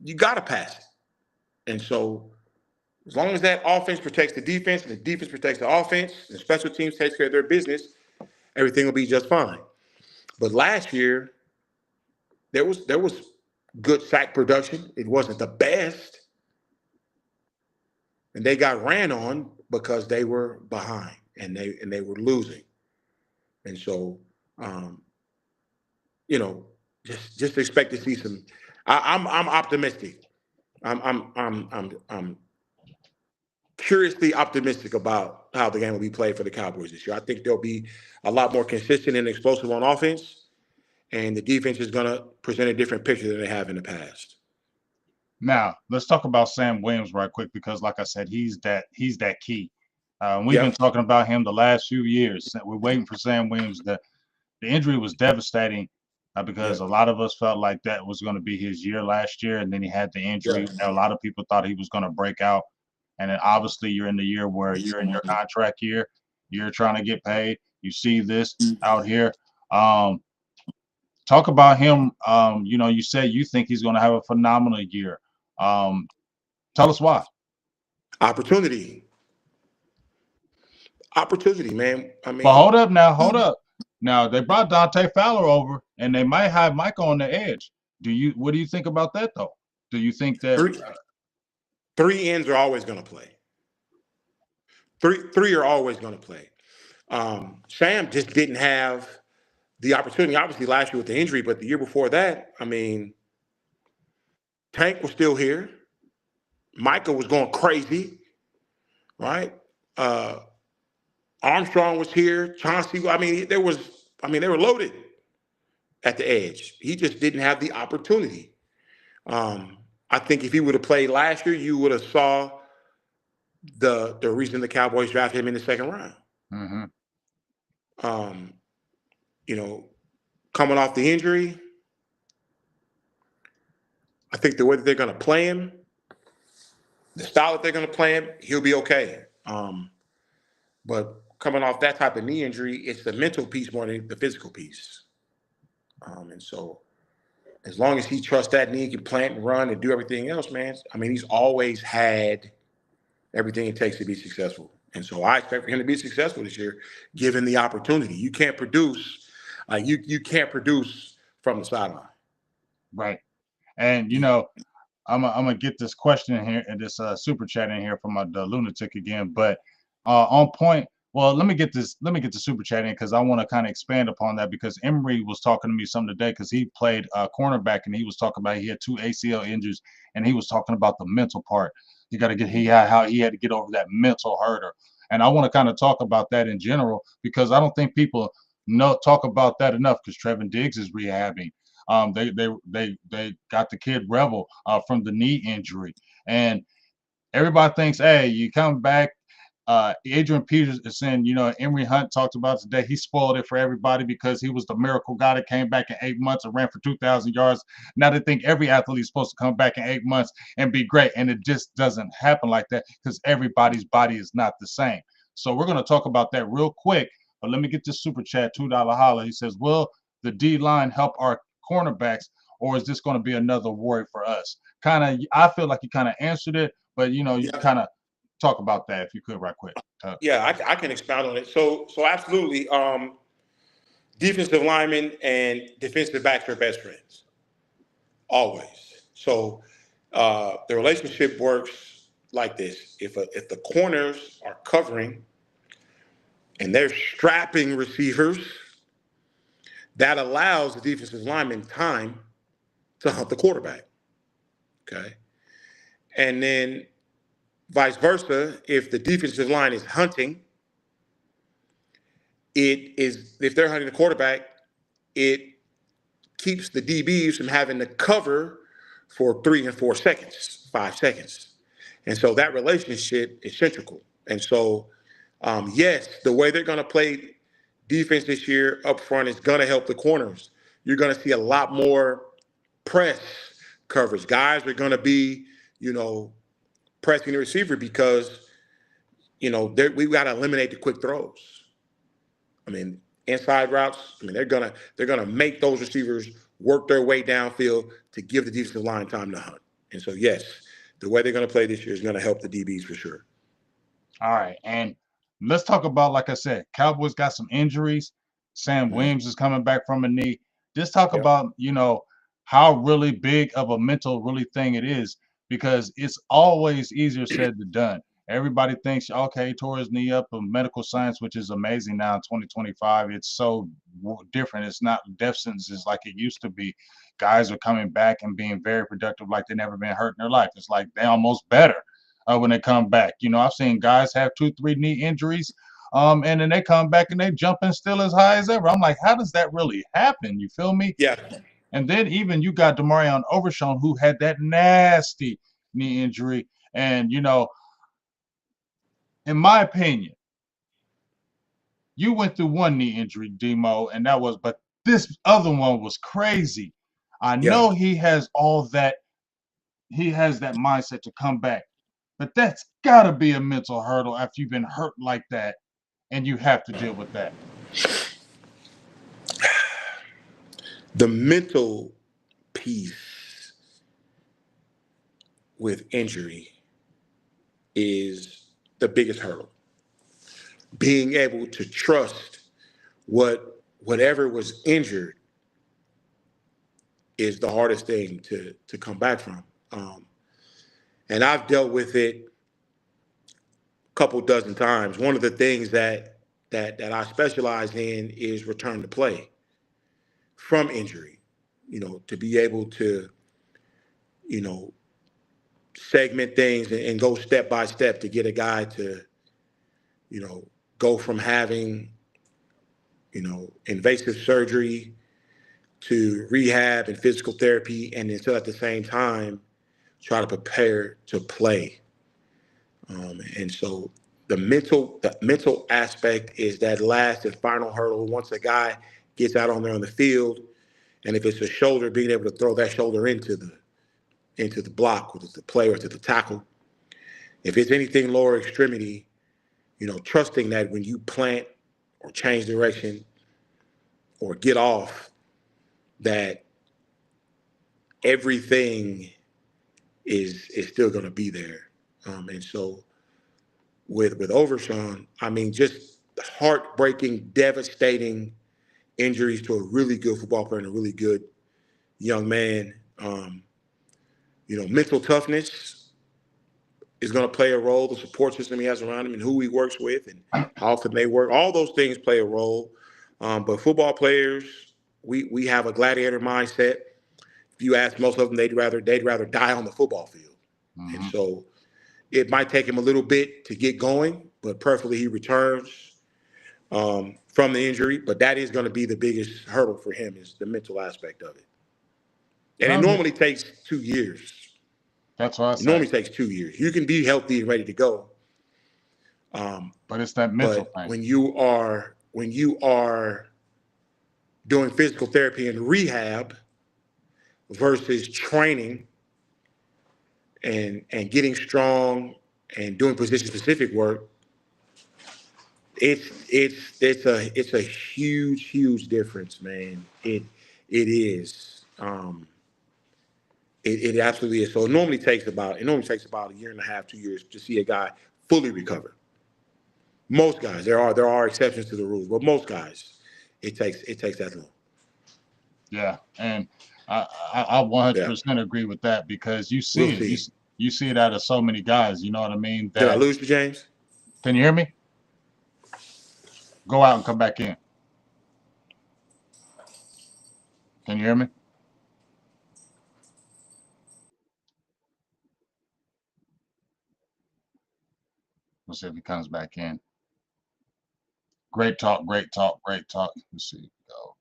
you got to pass it. And so, as long as that offense protects the defense and the defense protects the offense, and special teams takes care of their business, everything will be just fine. But last year, there was good sack production. It wasn't the best, and they got ran on because they were behind and they were losing. And so, just expect to see some. I'm optimistic. I'm curiously optimistic about how the game will be played for the Cowboys this year. I think they'll be a lot more consistent and explosive on offense, and the defense is going to present a different picture than they have in the past. Now let's talk about Sam Williams right quick, because like I said, he's that key. We've been Yep. talking about him the last few years. We're waiting for Sam Williams. The injury was devastating, because Yep. a lot of us felt like that was going to be his year last year, and then he had the injury. Yep. And a lot of people thought he was going to break out. And then obviously you're in the year where you're in your contract year. You're trying to get paid. You see this out here. Talk about him. You said you think he's going to have a phenomenal year. Tell us why. Opportunity, man. I But mean, hold up now, hold up. Now they brought Dante Fowler over, and they might have Micah on the edge. What do you think about that though? Do you think that three ends are always going to play. Three are always going to play. Sam just didn't have the opportunity, obviously, last year with the injury, but the year before that, I mean, Tank was still here. Micah was going crazy, right? Armstrong was here. Chauncey, they were loaded at the edge. He just didn't have the opportunity. I think if he would have played last year, you would have saw the reason the Cowboys drafted him in the second round. Mm-hmm. Coming off the injury, I think the way that they're going to play him, the style that they're going to play him, he'll be okay. But coming off that type of knee injury, it's the mental piece more than the physical piece. And so as long as he trusts that knee, he can plant and run and do everything else, man. I mean, he's always had everything it takes to be successful. And so I expect for him to be successful this year, given the opportunity. You can't produce, you can't produce from the sideline. Right. And I'm gonna get this question in here and this super chat in here from the lunatic again. But on point. Well, let me get this. Let me get the super chat in because I want to kind of expand upon that because Emery was talking to me some today because he played cornerback and he was talking about he had 2 ACL injuries and he was talking about the mental part. You got to get how he had to get over that mental hurdle. And I want to kind of talk about that in general because I don't think people talk about that enough because Trevin Diggs is rehabbing. They got the kid Rebel from the knee injury, and everybody thinks, hey, you come back. Adrian Peters is saying, Emery Hunt talked about today. He spoiled it for everybody because he was the miracle guy that came back in 8 months and ran for 2,000 yards. Now they think every athlete is supposed to come back in 8 months and be great, and it just doesn't happen like that because everybody's body is not the same. So we're going to talk about that real quick. But let me get this super chat, $2 holla. He says, will the D-line help our cornerbacks, or is this going to be another worry for us? Kind of, I feel like you kind of answered it, but you Yeah. kind of talk about that if you could, right quick. Yeah, I can expound on it. So absolutely. Defensive linemen and defensive backs are best friends, always. So the relationship works like this: if the corners are covering and they're strapping receivers, that allows the defensive lineman time to hunt the quarterback. Okay, and then vice versa, if the defensive line is hunting, if they're hunting the quarterback, it keeps the DBs from having to cover for 3 and 4 seconds, 5 seconds. And so that relationship is central. And so, yes, the way they're going to play defense this year up front is going to help the corners. You're going to see a lot more press coverage. Guys are going to be, pressing the receiver because, we've got to eliminate the quick throws. I mean, inside routes. I mean, they're gonna make those receivers work their way downfield to give the defensive line time to hunt. And so, yes, the way they're gonna play this year is gonna help the DBs for sure. All right, and let's talk about, like I said, Cowboys got some injuries. Sam Mhm. Williams is coming back from a knee. Just talk Yep. about, how really big of a mental really thing it is because it's always easier said than done. Everybody thinks, okay, he tore his knee up in medical science, which is amazing now in 2025. It's so different. It's not death sentences like it used to be. Guys are coming back and being very productive like they've never been hurt in their life. It's like they almost better when they come back. I've seen guys have 2, 3 knee injuries, and then they come back and they jumping still as high as ever. I'm like, how does that really happen? You feel me? Yeah. And then even you got Demarion Overshown who had that nasty knee injury, and in my opinion, you went through one knee injury, Demo, and but this other one was crazy. I Yeah. know he has all that. He has that mindset to come back. But that's got to be a mental hurdle after you've been hurt like that and you have to deal with that. The mental piece with injury is the biggest hurdle. Being able to trust whatever was injured is the hardest thing to come back from. And I've dealt with it a couple dozen times. One of the things that I specialize in is return to play from injury. To be able to, you know, segment things and go step by step to get a guy to, go from having, invasive surgery to rehab and physical therapy, and then still at the same time try to prepare to play. And so the mental aspect is that last and final hurdle. Once a guy gets out on there on the field, and if it's a shoulder, being able to throw that shoulder into the block, or to the play, or to the tackle. If it's anything lower extremity, trusting that when you plant or change direction or get off, that everything is still going to be there. And so with Overshawn, I mean, just heartbreaking, devastating injuries to a really good football player and a really good young man. Mental toughness is going to play a role. The support system he has around him and who he works with and how often they work. All those things play a role. But football players, we have a gladiator mindset. If you ask most of them, they'd rather die on the football field. And Mm-hmm. so it might take him a little bit to get going, but perfectly he returns from the injury. But that is going to be the biggest hurdle for him is the mental aspect of it. And it I mean, normally takes 2 years. that's what I It say. normally takes 2 years. You can be healthy and ready to go, But it's that mental but thing. when you are doing physical therapy and rehab versus training and getting strong and doing position specific work, it's a huge difference, man. It is. It absolutely is. So it normally takes about a year and a half, 2 years to see a guy fully recover. Most guys, there are exceptions to the rules, but most guys, it takes that long. Yeah, and I Yeah, 100% agree with that because you we'll see it. see. You see it out of so many guys. You know what I mean? Did I That lose you, James? can you hear me? Go out and come back in. Can you hear me? Let's see if he comes back in. Great talk, great talk, great talk. Let's see. Go.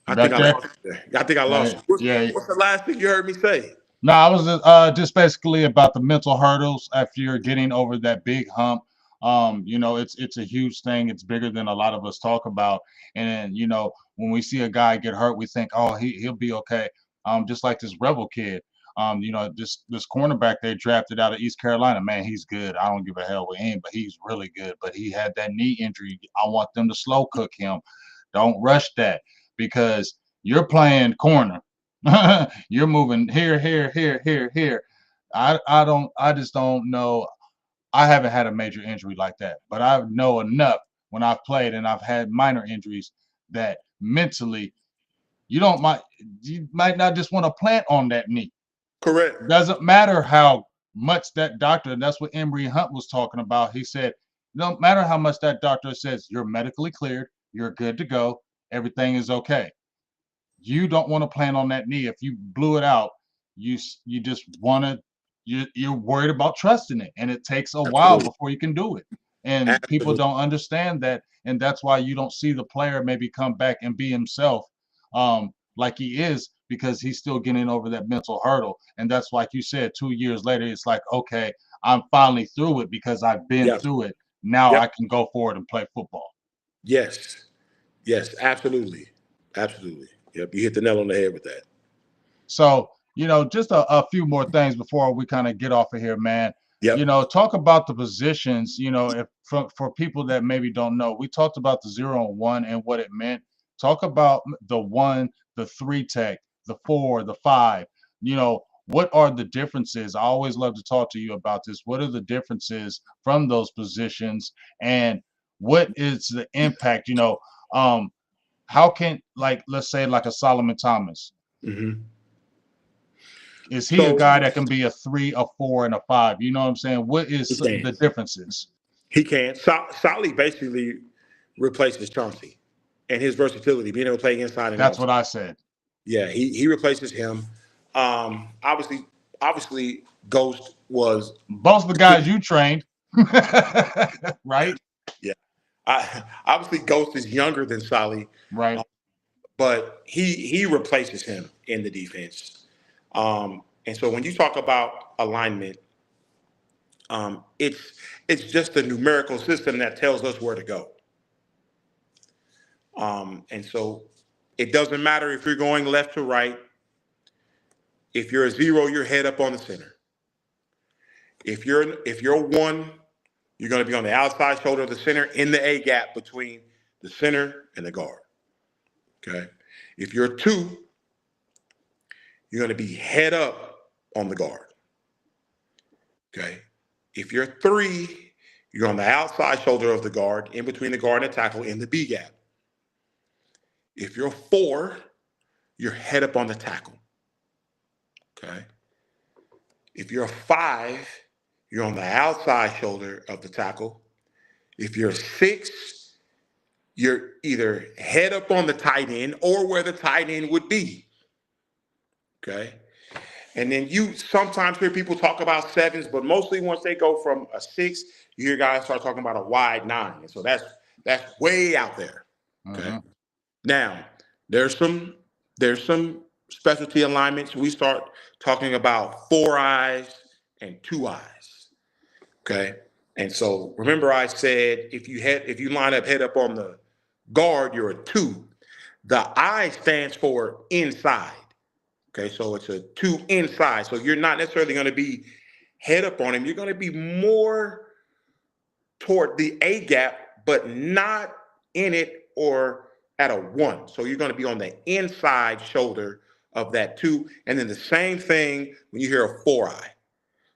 You I back think I there? lost you there. I think I lost Yeah, you. What's, yeah. what's the last thing you heard me say? No, I was just basically about the mental hurdles after you're getting over that big hump. It's a huge thing. It's bigger than a lot of us talk about. And when we see a guy get hurt, we think, oh, he'll be okay. Just like this Rebel kid. This cornerback they drafted out of East Carolina, man, he's good. I don't give a hell with him, but he's really good. But he had that knee injury. I want them to slow cook him. Don't rush that because you're playing corner. You're moving here, here, here, here, here. I just don't know. I haven't had a major injury like that, but I know enough when I've played and I've had minor injuries that mentally you might not just want to plant on that knee. Correct. Doesn't matter how much that doctor, and that's what Emory Hunt was talking about. He said, no matter how much that doctor says you're medically cleared, you're good to go, everything is okay. You don't want to plan on that knee. If you blew it out, you just want to. You're worried about trusting it, and it takes a while Absolutely. before you can do it. And people Absolutely. don't understand that, and that's why you don't see the player maybe come back and be himself, like he is, because he's still getting over that mental hurdle. And that's like you said, 2 years later, it's like, okay, I'm finally through it because I've been Yep. through it. Now Yep. I can go forward and play football. Yes. Yes. Absolutely. Absolutely. Yep. You hit the nail on the head with that. So, just a few more things before we kind of get off of here, man. Yep. Talk about the positions, if for people that maybe don't know, we talked about the 0 and 1 and what it meant. Talk about the 1, the 3 tech, the 4, the 5. What are the differences? I always love to talk to you about this. What are the differences from those positions and what is the impact? How can, like, let's say like a Solomon Thomas, Hmm. is he a So guy that can be a 3, a 4, and a 5? You know what I'm saying? What he is can. the differences? He can. Solly basically replaces Chauncey and his versatility, being able to play inside and That's what outside. I said. Yeah, he replaces him. Obviously, Ghost was Both the guys you trained, right? yeah. Obviously, Ghost is younger than Solly, Right. but he replaces him in the defense. And so when you talk about alignment, it's just a numerical system that tells us where to go. And so it doesn't matter if you're going left to right. If you're a zero, you're head up on the center. If you're a one, you're going to be on the outside shoulder of the center in the A gap between the center and the guard. Okay. If you're a two, you're going to be head up on the guard. Okay. If you're a three, you're on the outside shoulder of the guard, in between the guard and the tackle in the B gap. If you're a four, you're head up on the tackle. Okay. If you're a 5, you're on the outside shoulder of the tackle. If you're a 6, you're either head up on the tight end or where the tight end would be. Okay. And then you sometimes hear people talk about 7s, but mostly once they go from a 6, you hear guys start talking about a wide 9. And so that's way out there. Okay. Now, there's some specialty alignments. We start talking about 4 eyes and 2 eyes. Okay. And so remember I said if you line up head up on the guard, you're a 2. The I stands for inside. Okay, so it's a 2 inside. So you're not necessarily going to be head up on him. You're going to be more toward the A gap, but not in it or at a 1. So you're going to be on the inside shoulder of that 2. And then the same thing when you hear a 4 eye.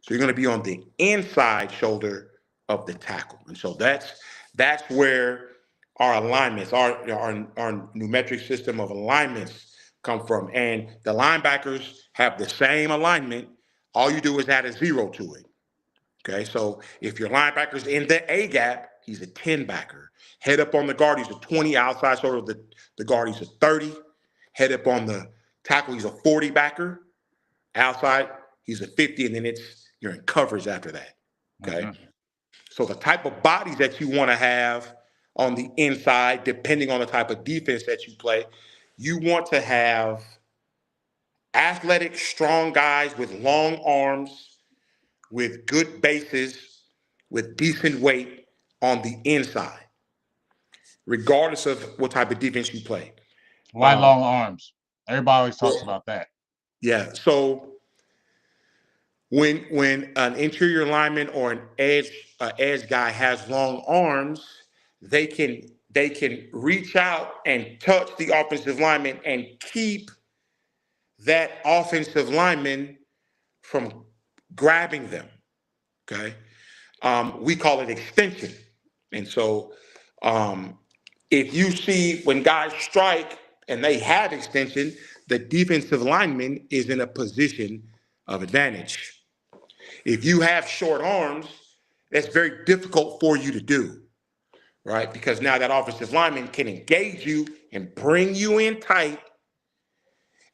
So you're going to be on the inside shoulder of the tackle. And so that's where our alignments, our numeric system of alignments come from. And the linebackers have the same alignment. All you do is add a 0 to it. Okay, so if your linebacker's in the A gap, he's a 10 backer. Head up on the guard, he's a 20. Outside shoulder of the guard, he's a 30. Head up on the tackle, he's a 40 backer. Outside, he's a 50, and then you're in coverage after that. Okay. So the type of bodies that you want to have on the inside, depending on the type of defense that you play, you want to have athletic, strong guys with long arms, with good bases, with decent weight on the inside, regardless of what type of defense you play. Why long arms? Everybody always talks about that. Yeah. So when an interior lineman or an edge guy has long arms, they can reach out and touch the offensive lineman and keep that offensive lineman from grabbing them. Okay. We call it extension. And so if you see when guys strike and they have extension, the defensive lineman is in a position of advantage. If you have short arms, that's very difficult for you to do, right? Because now that offensive lineman can engage you and bring you in tight.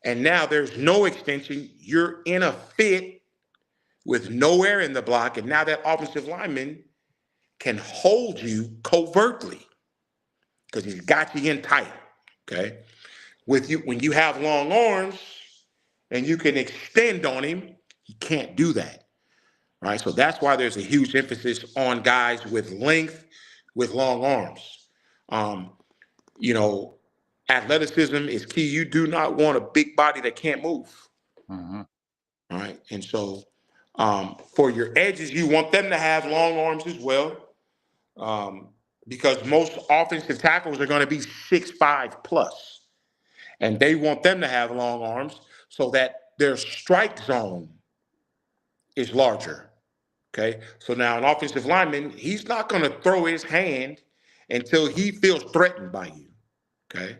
And now there's no extension. You're in a fit with nowhere in the block. And now that offensive lineman can hold you covertly because he's got you in tight, okay? When you have long arms and you can extend on him, he can't do that, right? So that's why there's a huge emphasis on guys with length, with long arms. Athleticism is key. You do not want a big body that can't move, all right? And so for your edges, you want them to have long arms as well, because most offensive tackles are going to be 6'5" plus. And they want them to have long arms so that their strike zone is larger, okay? So now an offensive lineman, he's not going to throw his hand until he feels threatened by you, okay?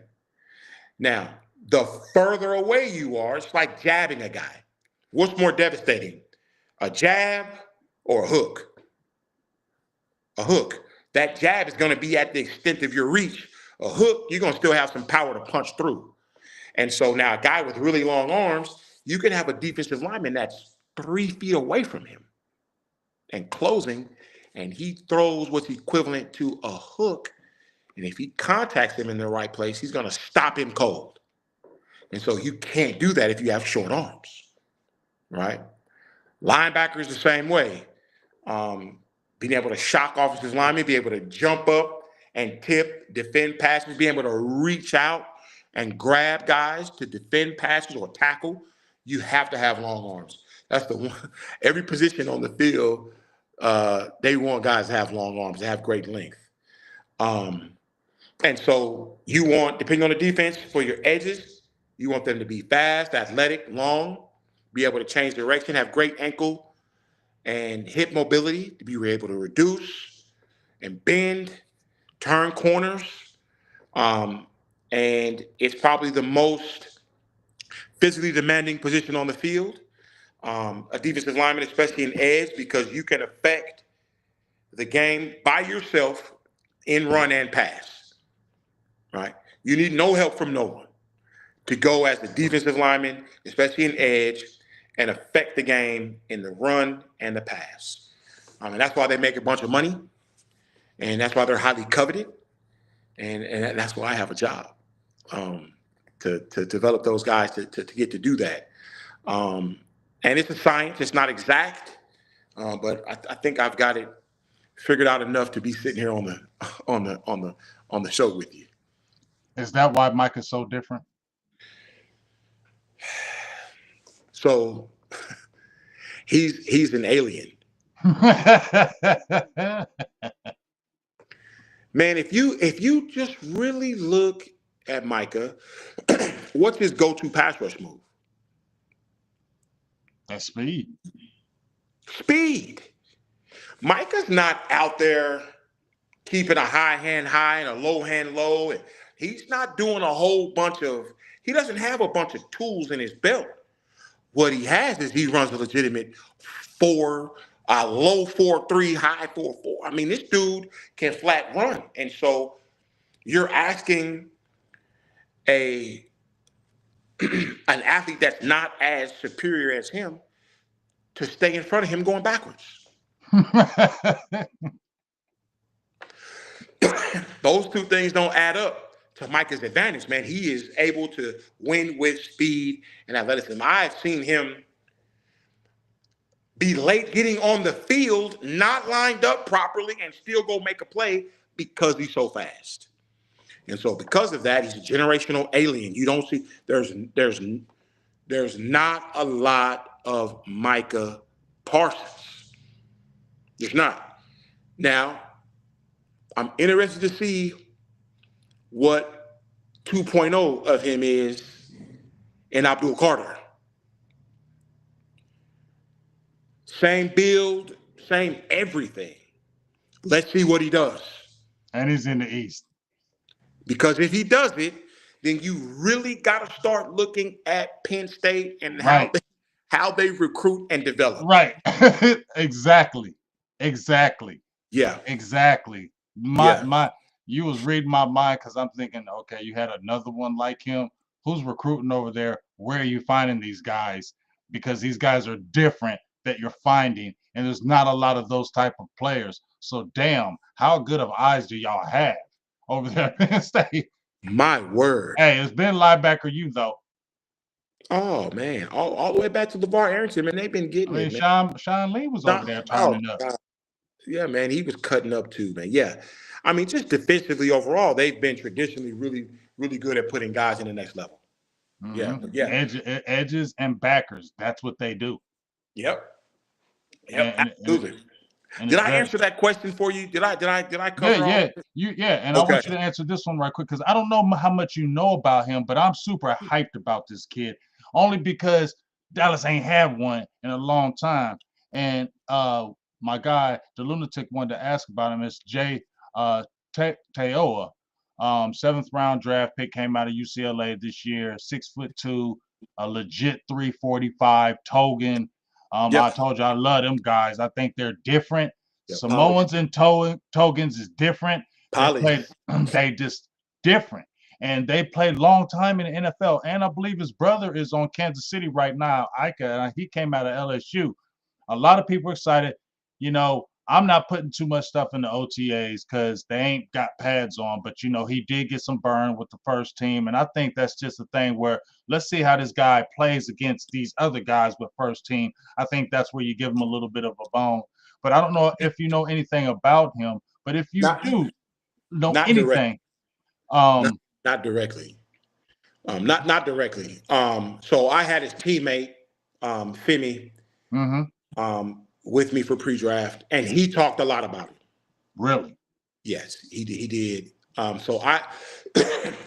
Now, the further away you are, it's like jabbing a guy. What's more devastating, a jab or a hook? A hook. That jab is going to be at the extent of your reach. A hook, you're going to still have some power to punch through. And so now a guy with really long arms, you can have a defensive lineman that's 3 feet away from him and closing, and he throws what's equivalent to a hook. And if he contacts him in the right place, he's going to stop him cold. And so you can't do that if you have short arms, right? Linebackers the same way. Being able to shock offensive linemen, be able to jump up and tip, defend passes, being able to reach out and grab guys to defend passes or tackle, you have to have long arms. That's the one. Every position on the field, they want guys to have long arms, to have great length. And so you want, depending on the defense, for your edges, you want them to be fast, athletic, long, be able to change direction, have great ankle and hip mobility, to be able to reduce and bend, turn corners. And it's probably the most physically demanding position on the field. A defensive lineman, especially in edge, because you can affect the game by yourself in run and pass, right? You need no help from no one to go as a defensive lineman, especially in edge, and affect the game in the run and the pass. And that's why they make a bunch of money, and that's why they're highly coveted, and that's why I have a job, to develop those guys to get to do that. And it's a science; it's not exact, but I think I've got it figured out enough to be sitting here on the show with you. Is that why Micah's so different? So he's an alien. Man, if you just really look at Micah, what's his go-to pass rush move? That's speed. Speed. Micah's not out there keeping a high hand high and a low hand low. And he's not doing a whole bunch of, he doesn't have a bunch of tools in his belt. What he has is he runs a legitimate low 4.3, high 4.4. I mean, this dude can flat run. And so you're asking an athlete that's not as superior as him to stay in front of him going backwards. Those two things don't add up to Micah's advantage, man. He is able to win with speed and athleticism. I've seen him be late getting on the field, not lined up properly, and still go make a play because he's so fast. And so because of that, he's a generational alien. You don't see, there's not a lot of Micah Parsons. There's not. Now, I'm interested to see what 2.0 of him is in Abdul Carter. Same build, same everything. Let's see what he does. And he's in the East. Because if he does it, then you really got to start looking at Penn State and how they recruit and develop. Right. Exactly. Yeah. Exactly. You was reading my mind because I'm thinking, okay, you had another one like him. Who's recruiting over there? Where are you finding these guys? Because these guys are different that you're finding, and there's not a lot of those type of players. So damn, how good of eyes do y'all have over there at Penn State? My word. Hey, it's been linebacker you though. Oh man, all the way back to LeVar Arrington, man. They've been getting it, man. Sean Lee was over there turning up. Yeah, man, he was cutting up too, man. Yeah. I mean, just defensively overall, they've been traditionally really, really good at putting guys in the next level. Mm-hmm. Yeah. Edges and backers. That's what they do. Yep, absolutely. Did I answer that question for you? Did I cover all? And okay. I want you to answer this one right quick because I don't know how much you know about him, but I'm super hyped about this kid only because Dallas ain't had one in a long time. And my guy, the lunatic, wanted to ask about him. It's Jay Teoa, 7th round draft pick, came out of UCLA this year, 6'2", a legit 345 Togan. I told you I love them guys. I think they're different. Samoans and Togans is different. They just different. And they played long time in the NFL. And I believe his brother is on Kansas City right now, Micah. He came out of LSU. A lot of people are excited. You know, I'm not putting too much stuff in the OTAs because they ain't got pads on. But, you know, he did get some burn with the first team. And I think that's just a thing where let's see how this guy plays against these other guys with first team. I think that's where you give him a little bit of a bone. But I don't know if you know anything about him. But if you do know anything. Not directly. Not directly. So I had his teammate, Femi, with me for pre-draft, and he talked a lot about him. Really? Yes, he did. So I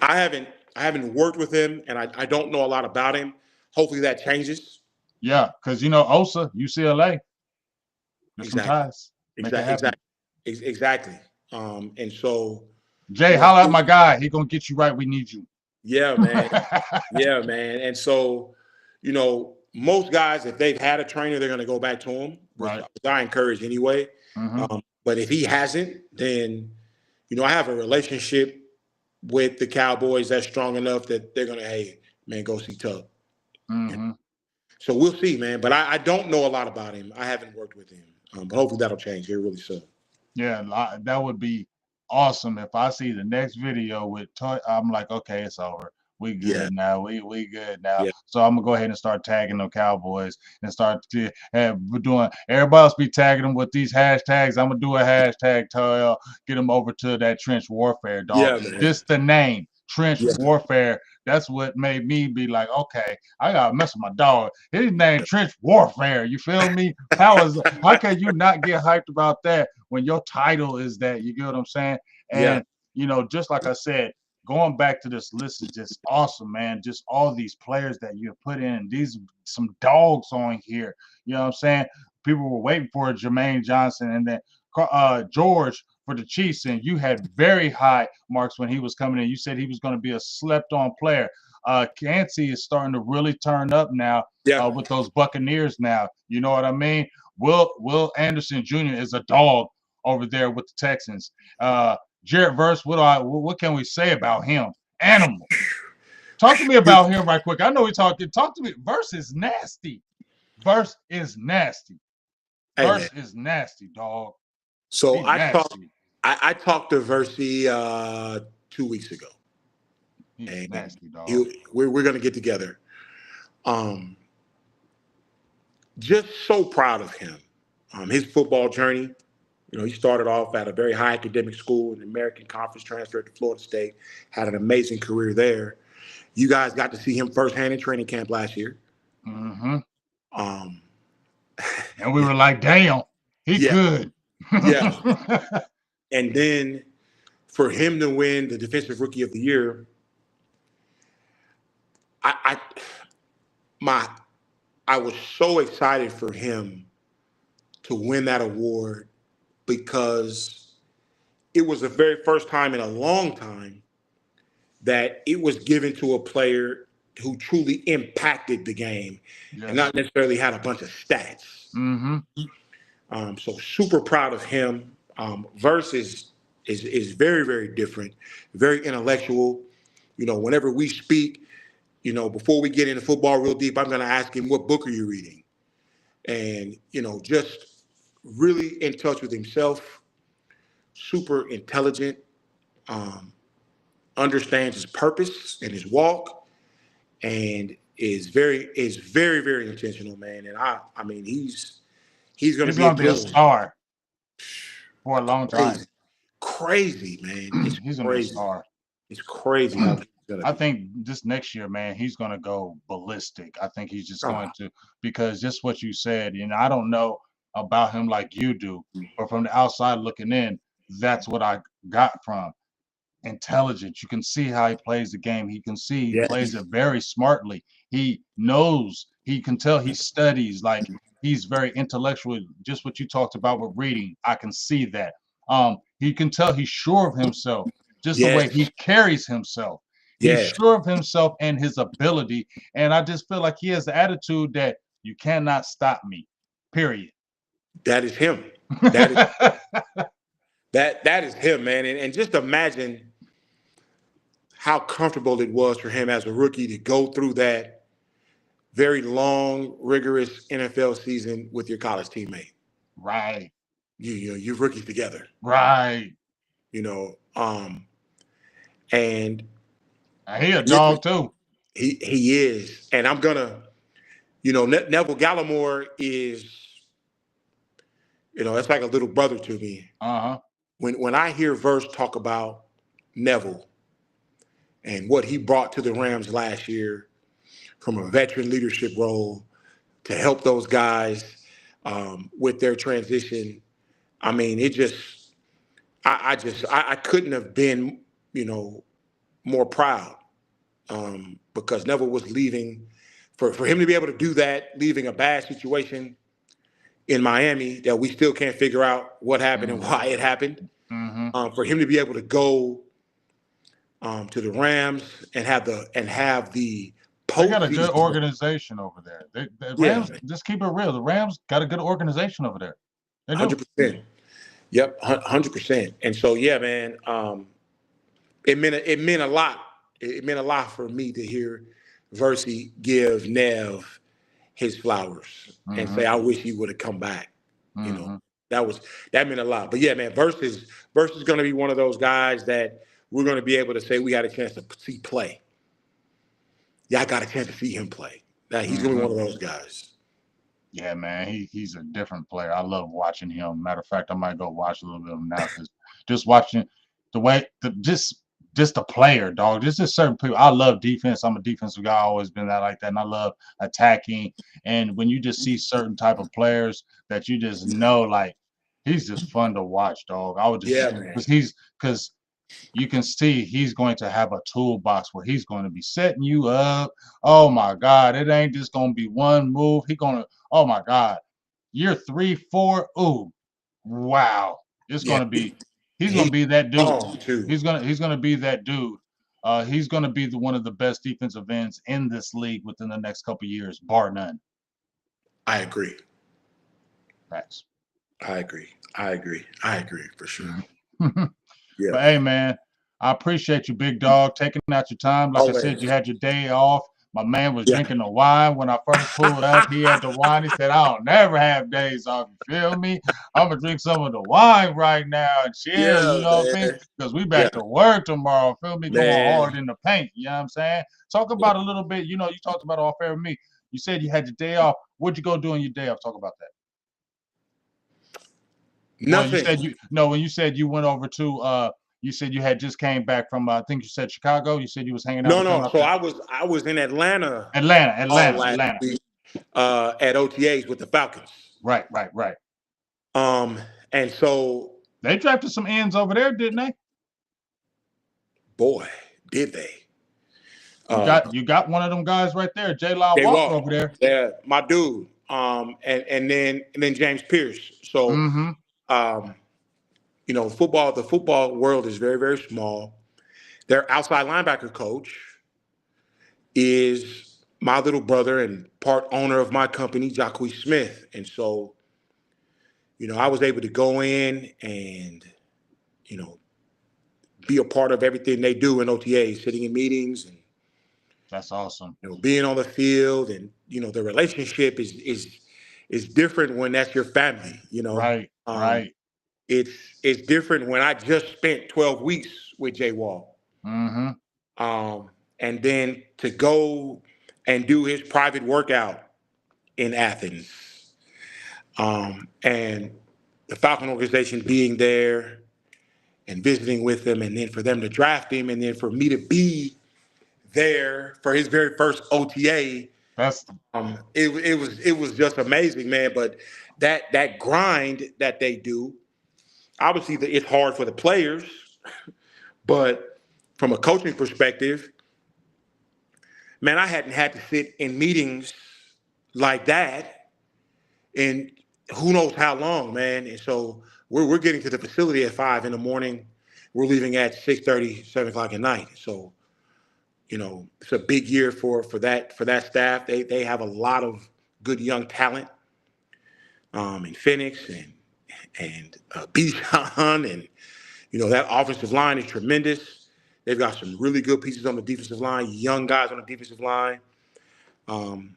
haven't worked with him, and I don't know a lot about him. Hopefully that changes. Yeah, because you know Osa, UCLA. Exactly. And so Jay, holla at my guy. He gonna get you right. We need you. Yeah, man. Yeah, man. And so most guys, if they've had a trainer, they're going to go back to him, which Right. I encourage anyway. Mm-hmm. But if he hasn't, then, I have a relationship with the Cowboys that's strong enough that they're going to, hey, man, go see Tug. Mm-hmm. So we'll see, man. But I don't know a lot about him. I haven't worked with him. But hopefully that'll change here really soon. Yeah, that would be awesome if I see the next video with Toy. I'm like, okay, it's over. We Yeah. good now. We good now. Yeah. So I'm gonna go ahead and start tagging them Cowboys and start we're doing. Everybody else be tagging them with these hashtags. I'm gonna do a hashtag to get them over to that trench warfare, dog. Yeah, man. Just the name trench Yeah. warfare. That's what made me be like, okay, I gotta mess with my dog. His name Trench Warfare. You feel me? How can you not get hyped about that when your title is that? You get what I'm saying? Yeah. And just like I said, going back to this list is just awesome, man. Just all these players that you have put in, these some dogs on here. You know what I'm saying? People were waiting for Jermaine Johnson and then George for the Chiefs, and you had very high marks when he was coming in. You said he was going to be a slept-on player. Cansey is starting to really turn up now Yeah. with those Buccaneers now. You know what I mean? Will Anderson Jr. is a dog over there with the Texans. Jared Verse, what can we say about him? Animal. Talk to me about him right quick. I know we talking. Talk to me. Verse is nasty. Verse is nasty. Hey, Verse man. is nasty, dog. So He nasty. I talked to Versi 2 weeks ago. He's And nasty, dog. we're going to get together. Just so proud of him. His football journey. He started off at a very high academic school in the American Conference, transferred to Florida State, had an amazing career there. You guys got to see him firsthand in training camp last year. Mm-hmm. Um, and we were like, damn, he yeah, good. yeah. And then for him to win the Defensive Rookie of the Year, I was so excited for him to win that award because it was the very first time in a long time that it was given to a player who truly impacted the game and not necessarily had a bunch of stats. Mm-hmm. So super proud of him. Verse is very, very different, very intellectual. Whenever we speak, before we get into football real deep, I'm going to ask him, what book are you reading? And, just really in touch with himself, super intelligent, understands his purpose and his walk, and is very, very intentional, man. And I mean, he's going to be a star for a long time. Crazy, man. It's he's going to be a crazy. star. It's crazy. I think this next year, man, he's going to go ballistic. I think he's just going to, because just what you said, I don't know about him like you do, but from the outside looking in, that's what I got from intelligence. You can see how he plays the game. He can see he plays it very smartly. He knows, he can tell he studies, like he's very intellectual. Just what you talked about with reading, I can see that. He can tell he's sure of himself, just the way he carries himself. He's sure of himself and his ability. And I just feel like he has the attitude that you cannot stop me, period. That is him. That is that is him, man. And just imagine how comfortable it was for him as a rookie to go through that very long, rigorous NFL season with your college teammate. Right. You're rookies together. Right. And he a dog too. He is. And I'm gonna, Neville Gallimore is, that's like a little brother to me. Uh-huh. When I hear Verse talk about Neville and what he brought to the Rams last year from a veteran leadership role to help those guys with their transition, I mean, it just, I couldn't have been, more proud because Neville was leaving. For him to be able to do that, leaving a bad situation in Miami that we still can't figure out what happened and why it happened. Mm-hmm. For him to be able to go to the Rams and have the They got a good postseason. organization over there. The Yeah, Rams, just keep it real. The Rams got a good organization over there. They do. 100%. Yep, 100%. And so, yeah, man, it meant a lot. It meant a lot for me to hear Versi give Nev his flowers and Mm-hmm. say, "I wish he would have come back." You know, Mm-hmm. that meant a lot. But yeah, man, Versus is going to be one of those guys that we're going to be able to say we got a chance to see play. Yeah, I got a chance to see him play. That he's going to Mm-hmm. be one of those guys. Yeah, man, he's a different player. I love watching him. Matter of fact, I might go watch a little bit of him now because just watching the way just the player, dog. Just certain people. I love defense. I'm a defensive guy. Always been that like that, and I love attacking. And when you just see certain type of players that you just know, like he's just fun to watch, dog. I would just Yeah, man. because you can see he's going to have a toolbox where he's going to be setting you up. Oh my God, it ain't just going to be one move. Oh my God, year 3, 4. Ooh, wow. It's Yeah, going to be, he's going he's to be that dude. strong too. He's gonna be that dude. He's gonna be one of the best defensive ends in this league within the next couple of years, bar none. I agree. Facts. I agree. I agree. I agree for sure. Yeah. But hey, man, I appreciate you, big dog, taking out your time. Like I said, Always. you had your day off. My man was Yeah. drinking the wine when I first pulled up. He had the wine. He said, I don't never have days off. You feel me? I'm going to drink some of the wine right now and chill. You Yeah, know what I mean? man. Because we Yeah, back to work tomorrow. Feel me? Going man. hard in the paint. You know what I'm saying? Talk Yeah. about a little bit. You talked about off air with me. You said you had your day off. What'd you go do on your day off? Talk about that. Well, you Nothing. said you no, when you said you went over to you said you had just came back from I think you said Chicago. You said you was hanging out No, with them no. out So there. I was in Atlanta Atlanta, all Atlanta, last Atlanta. week at OTAs with the Falcons. Right, right, right. Um, and so, They drafted some ends over there, didn't they? boy, did they. You Uh, got one of them guys right there, J-Law they Walker walk. over there. Yeah, my dude. And then James Pierce. So, Mm-hmm. um, the football world is very, very small. Their outside linebacker coach is my little brother and part owner of my company, Jacque Smith. And so, I was able to go in and, you know, be a part of everything they do in OTA, sitting in meetings and, That's awesome. being on the field. And, the relationship is different when that's your family, Right, Um, right. it's different when I just spent 12 weeks with Jay Wall. Mm-hmm. And then to go and do his private workout in Athens. And the Falcon organization being there and visiting with him, and then for them to draft him, and then for me to be there for his very first OTA. That's It was just amazing, man. But that grind that they do, obviously it's hard for the players, but from a coaching perspective, man, I hadn't had to sit in meetings like that in who knows how long, man. And so we're getting to the facility at 5 in the morning. We're leaving at 6:30, 7 o'clock at night. So, it's a big year for that staff. They have a lot of good young talent in Phoenix and Bijan, and that offensive line is tremendous. They've got some really good pieces on the defensive line, young guys on the defensive line, and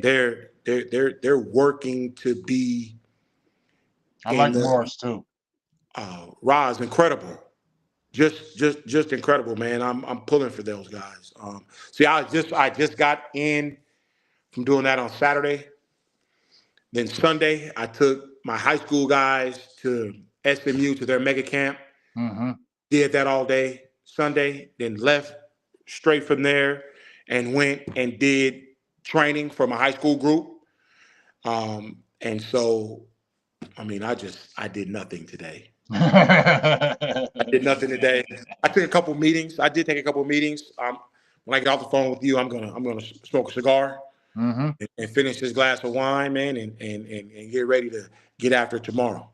they're working to be I in like the Morris too. Ra's incredible, just incredible, man. I'm pulling for those guys. See, I just got in from doing that on Saturday. Then Sunday, I took my high school guys to SMU to their mega camp. Mm-hmm. Did that all day Sunday, then left straight from there and went and did training for my high school group. And so, I did nothing today. I did nothing today. I took a couple meetings. I did take a couple meetings. When I get off the phone with you, I'm gonna smoke a cigar Mm-hmm. and finish this glass of wine, man, and get ready to get after it tomorrow.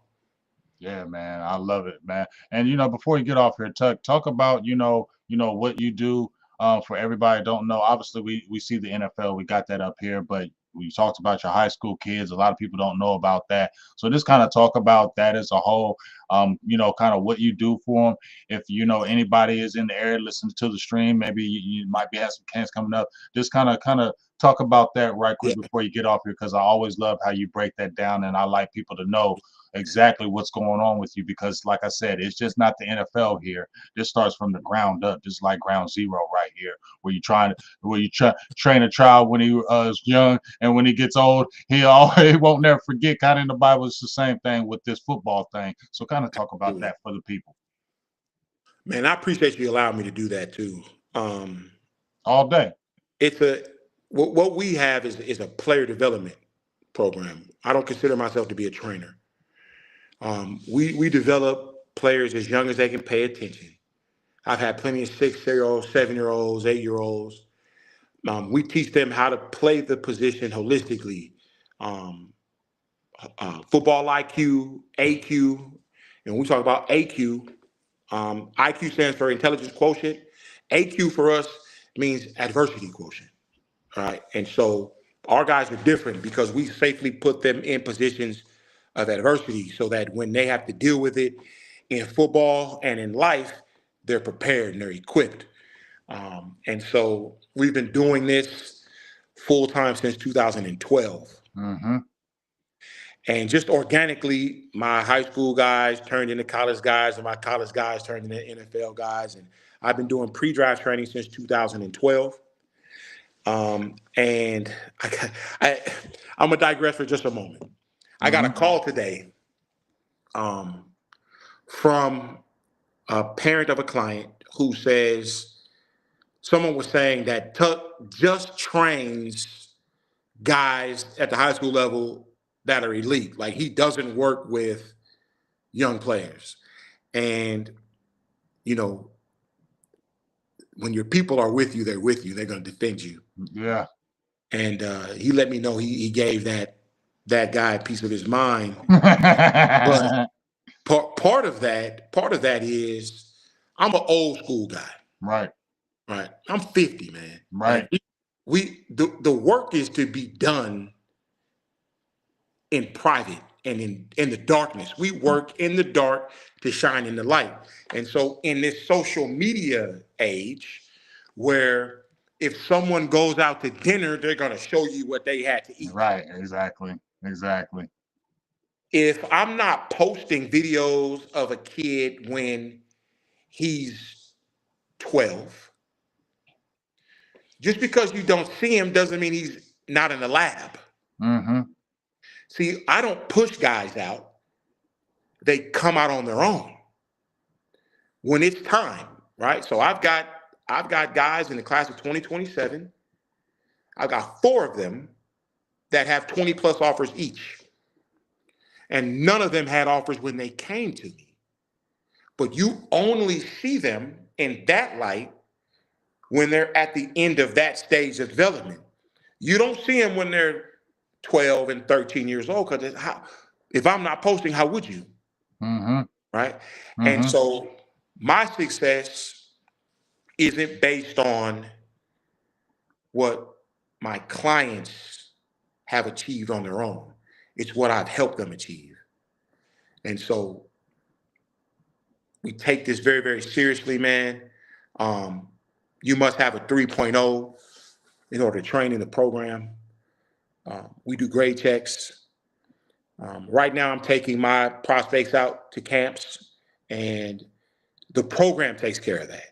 Yeah, man, I love it, man. And before you get off here, talk about what you do. For everybody that don't know, obviously we see the NFL, we got that up here, but we talked about your high school kids. A lot of people don't know about that. So just kind of talk about that as a whole, kind of what you do for them. If, anybody is in the area listening to the stream, maybe you might be having some camps coming up. Just kind of talk about that right quick Yeah. before you get off here, because I always love how you break that down, and I like people to know exactly what's going on with you, because like I said, it's just not the NFL here. This starts from the ground up, just like ground zero right here, where you train a child when he is young, and when he gets old, he won't never forget. Kind of in the Bible, it's the same thing with this football thing. So kind of talk about Absolutely. that for the people. Man, I appreciate you allowing me to do that too. Um, All day. it's a what we have is a player development program. I don't consider myself to be a trainer. We develop players as young as they can pay attention. I've had plenty of 6-year olds, 7-year olds, 8-year olds. We teach them how to play the position holistically. Um, Football IQ, AQ, and when we talk about AQ, IQ stands for intelligence quotient. AQ for us means adversity quotient. All right. And so our guys are different because we safely put them in positions of adversity so that when they have to deal with it in football and in life, they're prepared and they're equipped. And so we've been doing this full time since 2012. Mm-hmm. And just organically, my high school guys turned into college guys, and my college guys turned into NFL guys. And I've been doing pre-draft training since 2012. And I, I'm gonna digress for just a moment. I got a Mm-hmm. call today um, from a parent of a client who says someone was saying that Tuck just trains guys at the high school level that are elite. Like he doesn't work with young players. And you know, when your people are with you, they're with you. They're going to defend you. Yeah. And he let me know he gave that guy a piece of his mind. But part of that is I'm an old school guy, Right. right? I'm 50, man. Right. Like the work is to be done in private and in the darkness. We work in the dark to shine in the light. And so in this social media age where if someone goes out to dinner, they're going to show you what they had to eat. Right. Exactly. Exactly. If I'm not posting videos of a kid when he's 12, just because you don't see him doesn't mean he's not in the lab. Mm-hmm. See, I don't push guys out. They come out on their own when it's time, right? So I've got guys in the class of 2027. I've got 4 of them that have 20 plus offers each. And none of them had offers when they came to me. But you only see them in that light when they're at the end of that stage of development. You don't see them when they're 12 and 13 years old, because if I'm not posting, how would you? Mm-hmm. Right? And Mm-hmm. so my success isn't based on what my clients have achieved on their own. It's what I've helped them achieve. And so we take this very, very seriously, man. Um, you must have a 3.0 in order to train in the program. We do grade checks. Right now, I'm taking my prospects out to camps, and the program takes care of that.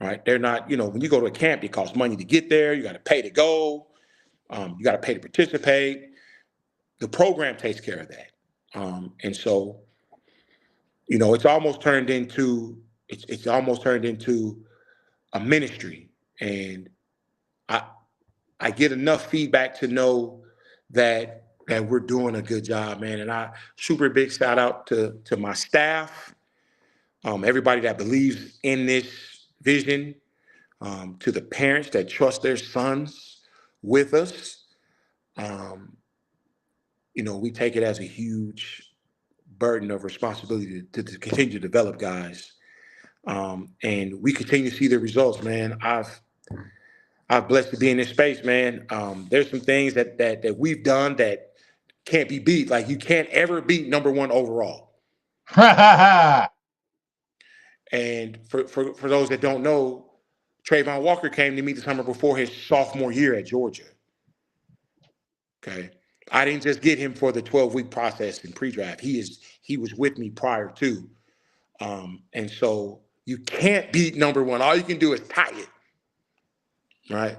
Right? They're not, when you go to a camp, it costs money to get there. You got to pay to go. You got to pay to participate. The program takes care of that. And so, it's almost turned into a ministry. And I I get enough feedback to know that we're doing a good job, man. And I super big shout out to my staff, everybody that believes in this vision, to the parents that trust their sons with us. Um, we take it as a huge burden of responsibility to continue to develop guys. And we continue to see the results, man. I've blessed to be in this space, man. There's some things that we've done that can't be beat. Like you can't ever beat number one overall. And for those that don't know, Trayvon Walker came to me the summer before his sophomore year at Georgia. Okay. I didn't just get him for the 12-week process in pre-draft. He was with me prior to. And so you can't beat number one. All you can do is tie it. Right.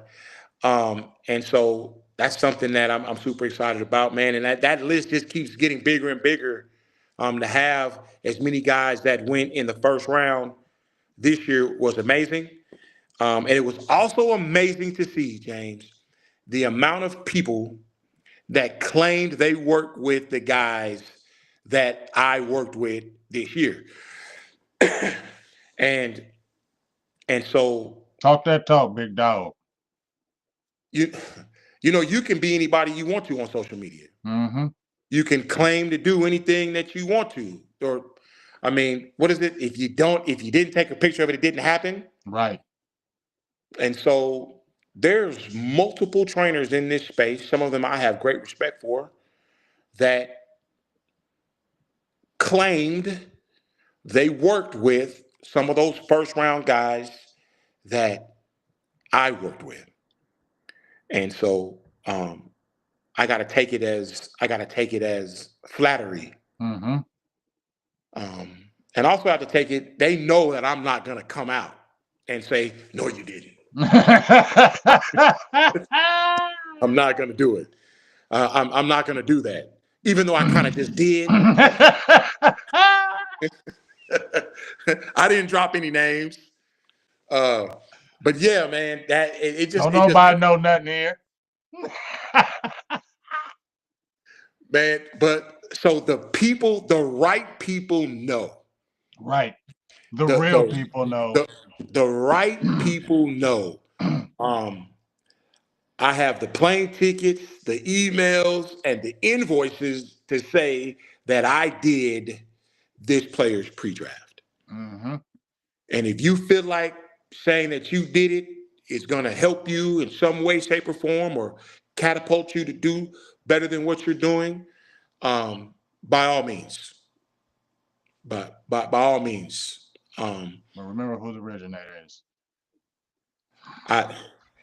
And so that's something that I'm super excited about, man. And that list just keeps getting bigger and bigger. To have as many guys that went in the first round this year was amazing. And it was also amazing to see, James, the amount of people that claimed they worked with the guys that I worked with this year. and so talk that talk, big dog. You know, you can be anybody you want to on social media. Mm-hmm. You can claim to do anything that you want to. Or, I mean, what is it? If you didn't take a picture of it, it didn't happen. Right. And so there's multiple trainers in this space. Some of them I have great respect for that claimed they worked with some of those first round guys that I worked with. And so I gotta take it as flattery. Mm-hmm. And also have to take it, they know that I'm not gonna come out and say, no, you didn't. I'm not gonna do it. I'm not gonna do that. Even though I kind of just did. I didn't drop any names. But yeah, man, that it just don't nobody know nothing here. Man, but so the right people know. Right. The real people know. The right people know. I have the plane tickets, the emails, and the invoices to say that I did this player's pre-draft. Mm-hmm. And if you feel like saying that you did it is going to help you in some way, shape, or form, or catapult you to do better than what you're doing, by all means. But by all means. But remember who the originator is.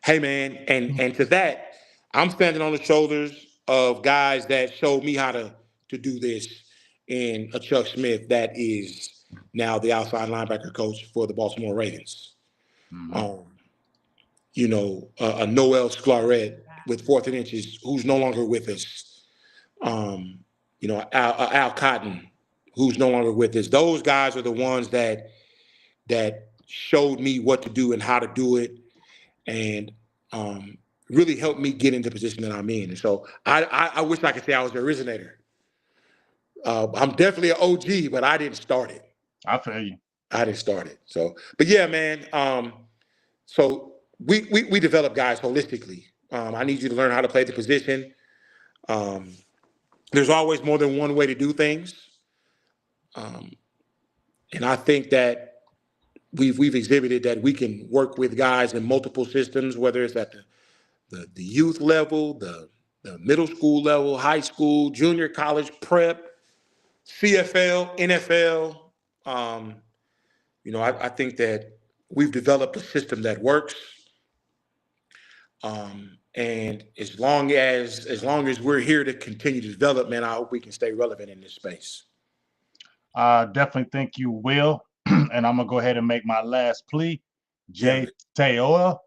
Hey man, and to that, I'm standing on the shoulders of guys that showed me how to do this in a Chuck Smith that is now the outside linebacker coach for the Baltimore Ravens. Mm-hmm. You know, a Noel Sclaret with 4th and inches who's no longer with us. You know, Al Cotton who's no longer with us. Those guys are the ones that showed me what to do and how to do it, and really helped me get into the position that I'm in. And so I wish I could say I was the originator. I'm definitely an OG, but I didn't start it. I feel you. I didn't start it. So, but yeah, man. So we develop guys holistically. I need you to learn how to play the position. There's always more than one way to do things. And I think that we've exhibited that we can work with guys in multiple systems, whether it's at the youth level, the middle school level, high school, junior college, prep, CFL, NFL. You know, I think that we've developed a system that works. And as long as we're here to continue to develop, man, I hope we can stay relevant in this space. I definitely think you will. And I'm going to go ahead and make my last plea. Jay Teoa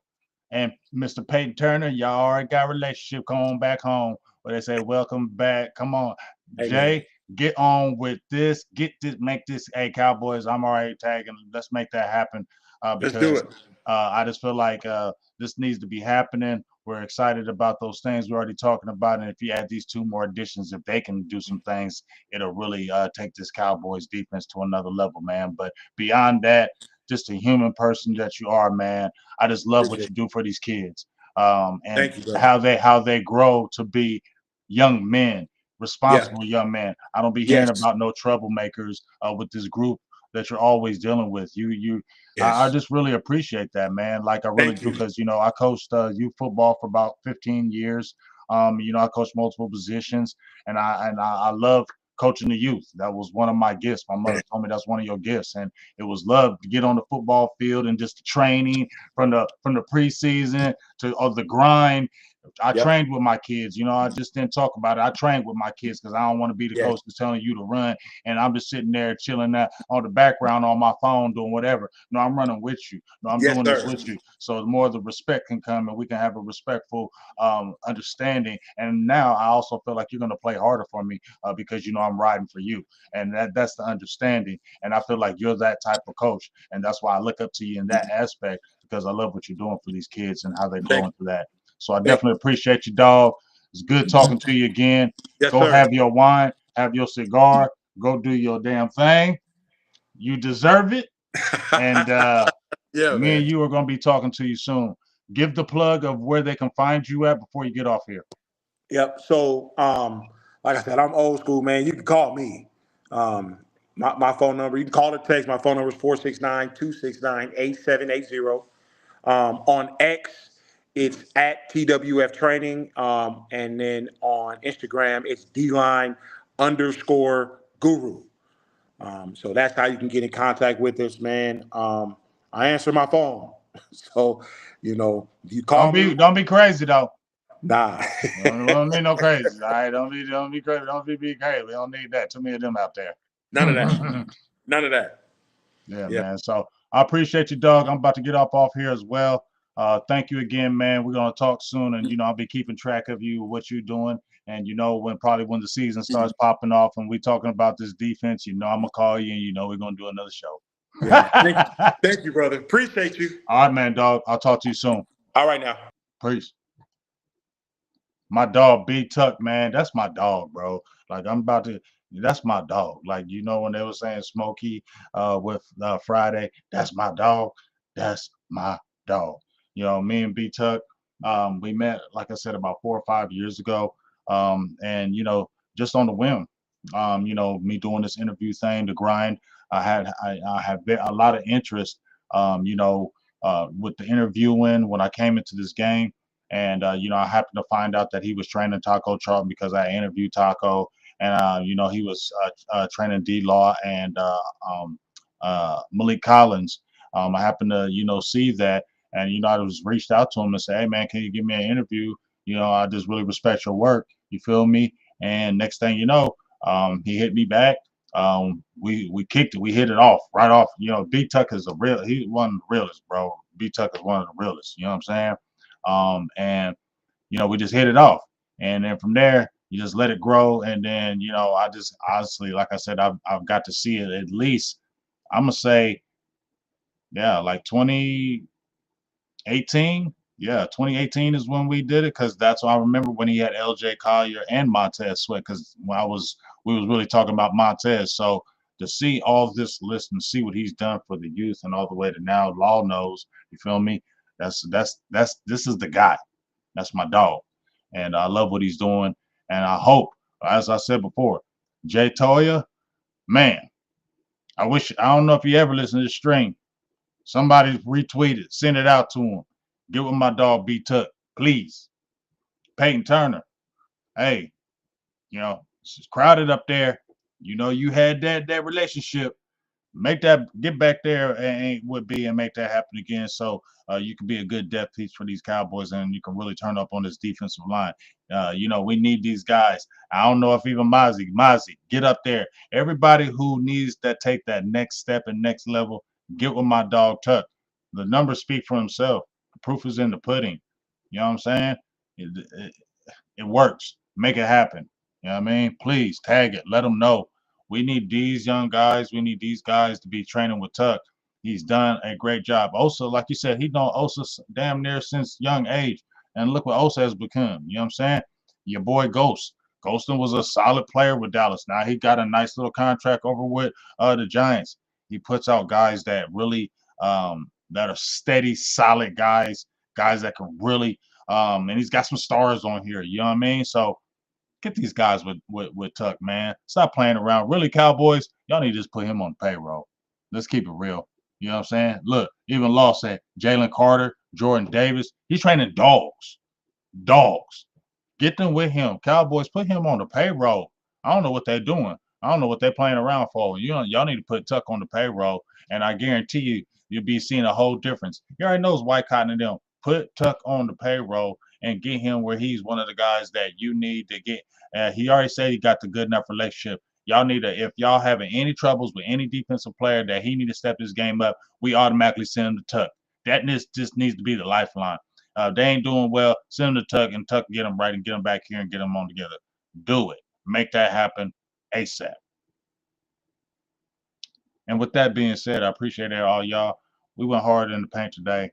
and Mr. Peyton Turner, y'all already got a relationship. Come on back home. Where they say, welcome back. Come on. Hey, Jay, man, get on with this. Get this. Make this. Hey, Cowboys, I'm already tagging. Let's make that happen. Because, let's do it. I just feel like this needs to be happening. We're excited about those things we're already talking about. And if you add these 2 more additions, if they can do some things, it'll really take this Cowboys defense to another level, man. But beyond that, just a human person that you are, man. I just love what you do for these kids. And you, how they grow to be young men, responsible young men. I don't be hearing about no troublemakers with this group that you're always dealing with. I Yes. just really appreciate that, man. Like I really Thank do, you. because I coached youth football for about 15 years. I coached multiple positions, and I love coaching the youth. That was one of my gifts. My Yeah. mother told me that's one of your gifts, and it was love to get on the football field and just the training from the preseason to the grind. I Yep. trained with my kids. I just didn't talk about it. I trained with my kids because I don't want to be the Yes. coach that's telling you to run, and I'm just sitting there chilling on the background on my phone doing whatever. No, I'm running with you. No, I'm Yes, doing this sir. with you. So the more the respect can come, and we can have a respectful understanding. And now I also feel like you're going to play harder for me because I'm riding for you, and that's the understanding. And I feel like you're that type of coach, and that's why I look up to you in that aspect, because I love what you're doing for these kids and how they grow Thank into that. So I Thank definitely appreciate you, dog. It's good talking to you again. Yes, Go sir. have your wine, have your cigar, go do your damn thing. You deserve it. And Yeah, me man. and you are going to be talking to you soon. Give the plug of where they can find you at before you get off here. Yep. So, like I said, I'm old school, man. You can call me. Um, my phone number, you can call or text. My phone number is 469-269-8780. On X, it's at TWF Training. And then on Instagram, it's Dline underscore guru. So that's how you can get in contact with us, man. I answer my phone. So, if you call Don't me, be don't be crazy though. nah. Don't be no crazy. All right, don't be crazy. Don't be crazy. We don't need that. Too many of them out there. None of that. None of that. Yeah, Yeah. man. So I appreciate you, Doug. I'm about to get off here as well. Thank you again, man. We're gonna talk soon, and I'll be keeping track of you, what you're doing, and when the season starts popping off and we talking about this defense, I'm gonna call you, and we're gonna do another show. Yeah. Thank you, brother. Appreciate you. All right, man, dog. I'll talk to you soon. All right now. Peace. My dog B Tuck, man, that's my dog, bro. Like I'm about to, that's my dog. Like when they were saying Smokey with Friday, that's my dog. That's my dog. Me and B Tuck, we met, like I said, about 4 or 5 years ago, and just on the whim, me doing this interview thing, the grind. I have a lot of interest, with the interviewing when I came into this game. And I happened to find out that he was training Taco Charlton because I interviewed Taco, and he was training D Law and Malik Collins. I happened to see that, and I was reached out to him and said, "Hey man, can you give me an interview? I just really respect your work. You feel me?" And next thing you know, he hit me back. We kicked it. We hit it off right off. B Tuck is he's one of the realest, bro. B Tuck is one of the realest. You know what I'm saying? And we just hit it off, and then from there you just let it grow, and then I just honestly, like I said, I've got to see it at least. I'm gonna say, yeah, like 2018. Yeah, 2018 is when we did it, because that's what I remember, when he had LJ Collier and Montez Sweat, because we was really talking about Montez. So to see all this list and see what he's done for the youth and all the way to now, Law knows, you feel me? This is the guy. That's my dog. And I love what he's doing. And I hope, as I said before, Jay Toya, man, I don't know if you ever listen to the stream. Somebody retweet it, send it out to him. Get with my dog B Tuck, please. Peyton Turner, hey, it's crowded up there. You had that relationship. Get back there and would be and make that happen again. So you can be a good depth piece for these Cowboys, and you can really turn up on this defensive line. We need these guys. I don't know if even Mazi, get up there. Everybody who needs that, take that next step and next level, get with my dog Tuck. The numbers speak for himself. The proof is in the pudding. You know what I'm saying? It, it works. Make it happen. You know what I mean? Please tag it. Let them know. We need these young guys. We need these guys to be training with Tuck. He's done a great job. Osa, like you said, he known Osa damn near since young age. And look what Osa has become. You know what I'm saying? Your boy Ghost. Ghoston was a solid player with Dallas. Now he got a nice little contract over with the Giants. He puts out guys that really that are steady, solid guys that can really and he's got some stars on here. You know what I mean? So get these guys with Tuck, man. Stop playing around. Really, Cowboys, y'all need to just put him on payroll. Let's keep it real. You know what I'm saying? Look, even Law said Jalen Carter, Jordan Davis, he's training dogs. Dogs. Get them with him. Cowboys, put him on the payroll. I don't know what they're doing. I don't know what they're playing around for. Y'all need to put Tuck on the payroll, and I guarantee you'll be seeing a whole difference. You already knows White Cotton and them. Put Tuck on the payroll and get him where he's one of the guys that you need to get. He already said he got the good enough relationship. Y'all need to, if y'all having any troubles with any defensive player that he need to step his game up, we automatically send him to Tuck. That just needs to be the lifeline. They ain't doing well, send them to Tuck, and Tuck get them right and get them back here and get them on together. Do it. Make that happen ASAP. And with that being said, I appreciate it, all y'all. We went hard in the paint today.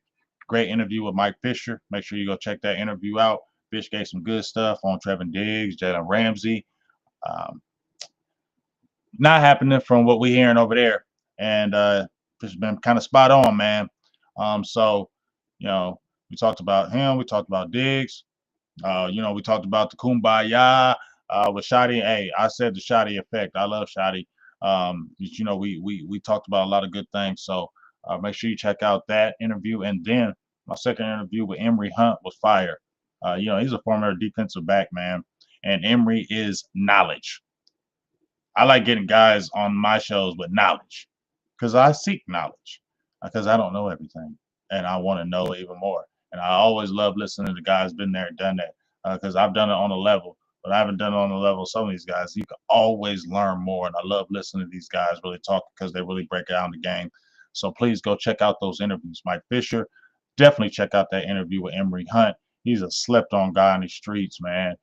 Great interview with Mike Fisher. Make sure you go check that interview out. Fish gave some good stuff on Trevin Diggs, Jalen Ramsey. Not happening from what we're hearing over there. And Fish has been kind of spot on, man. So, we talked about him. We talked about Diggs. We talked about the kumbaya with Shotty. Hey, I said the Shotty effect. I love Shotty. We talked about a lot of good things. So make sure you check out that interview. And then my second interview with Emory Hunt was fire. He's a former defensive back, man. And Emory is knowledge. I like getting guys on my shows with knowledge because I seek knowledge because I don't know everything and I want to know even more. And I always love listening to guys been there and done that because I've done it on a level, but I haven't done it on the level of some of these guys. You can always learn more, and I love listening to these guys really talk because they really break down the game. So please go check out those interviews. Mike Fisher, definitely check out that interview with Emory Hunt. He's a slept-on guy in the streets, man.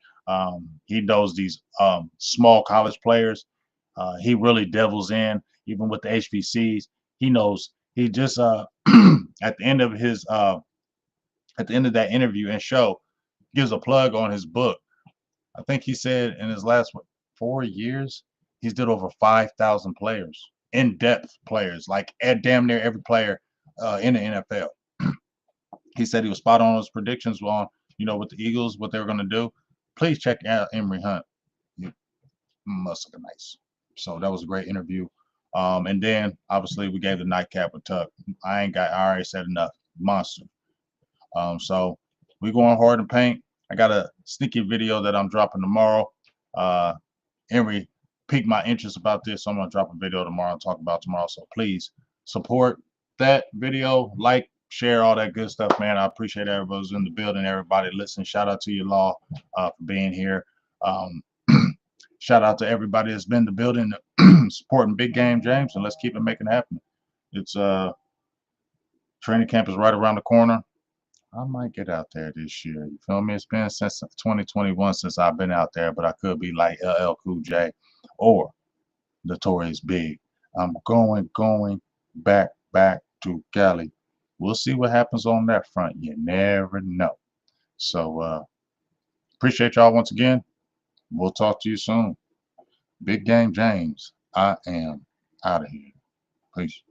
He knows these small college players. He really devils in, even with the HBCs. He knows. He just at the end of that interview and show gives a plug on his book. I think he said in his last 4 years he's did over 5,000 players, in-depth players, like at damn near every player in the NFL. He said he was spot on his predictions on with the Eagles what they were going to do. Please check out Emory Hunt. You must look nice. So that was a great interview. And then obviously we gave the nightcap a Tuck. I already said enough. Monster. So we going hard in paint. I got a sneaky video that I'm dropping tomorrow. Emory piqued my interest about this, so I'm gonna drop a video tomorrow and talk about tomorrow. So please support that video, like, share, all that good stuff, man. I appreciate everybody who's in the building, everybody listen. Shout out to you, Law, for being here. Shout out to everybody that's been in the building supporting Big Game James, and let's keep it making it happen. It's training camp is right around the corner. I might get out there this year. You feel me? It's been since 2021 since I've been out there, but I could be like LL Cool J or Notorious Big. I'm going back to Cali. We'll see what happens on that front. You never know. So appreciate y'all once again. We'll talk to you soon. Big Game James, I am out of here. Peace.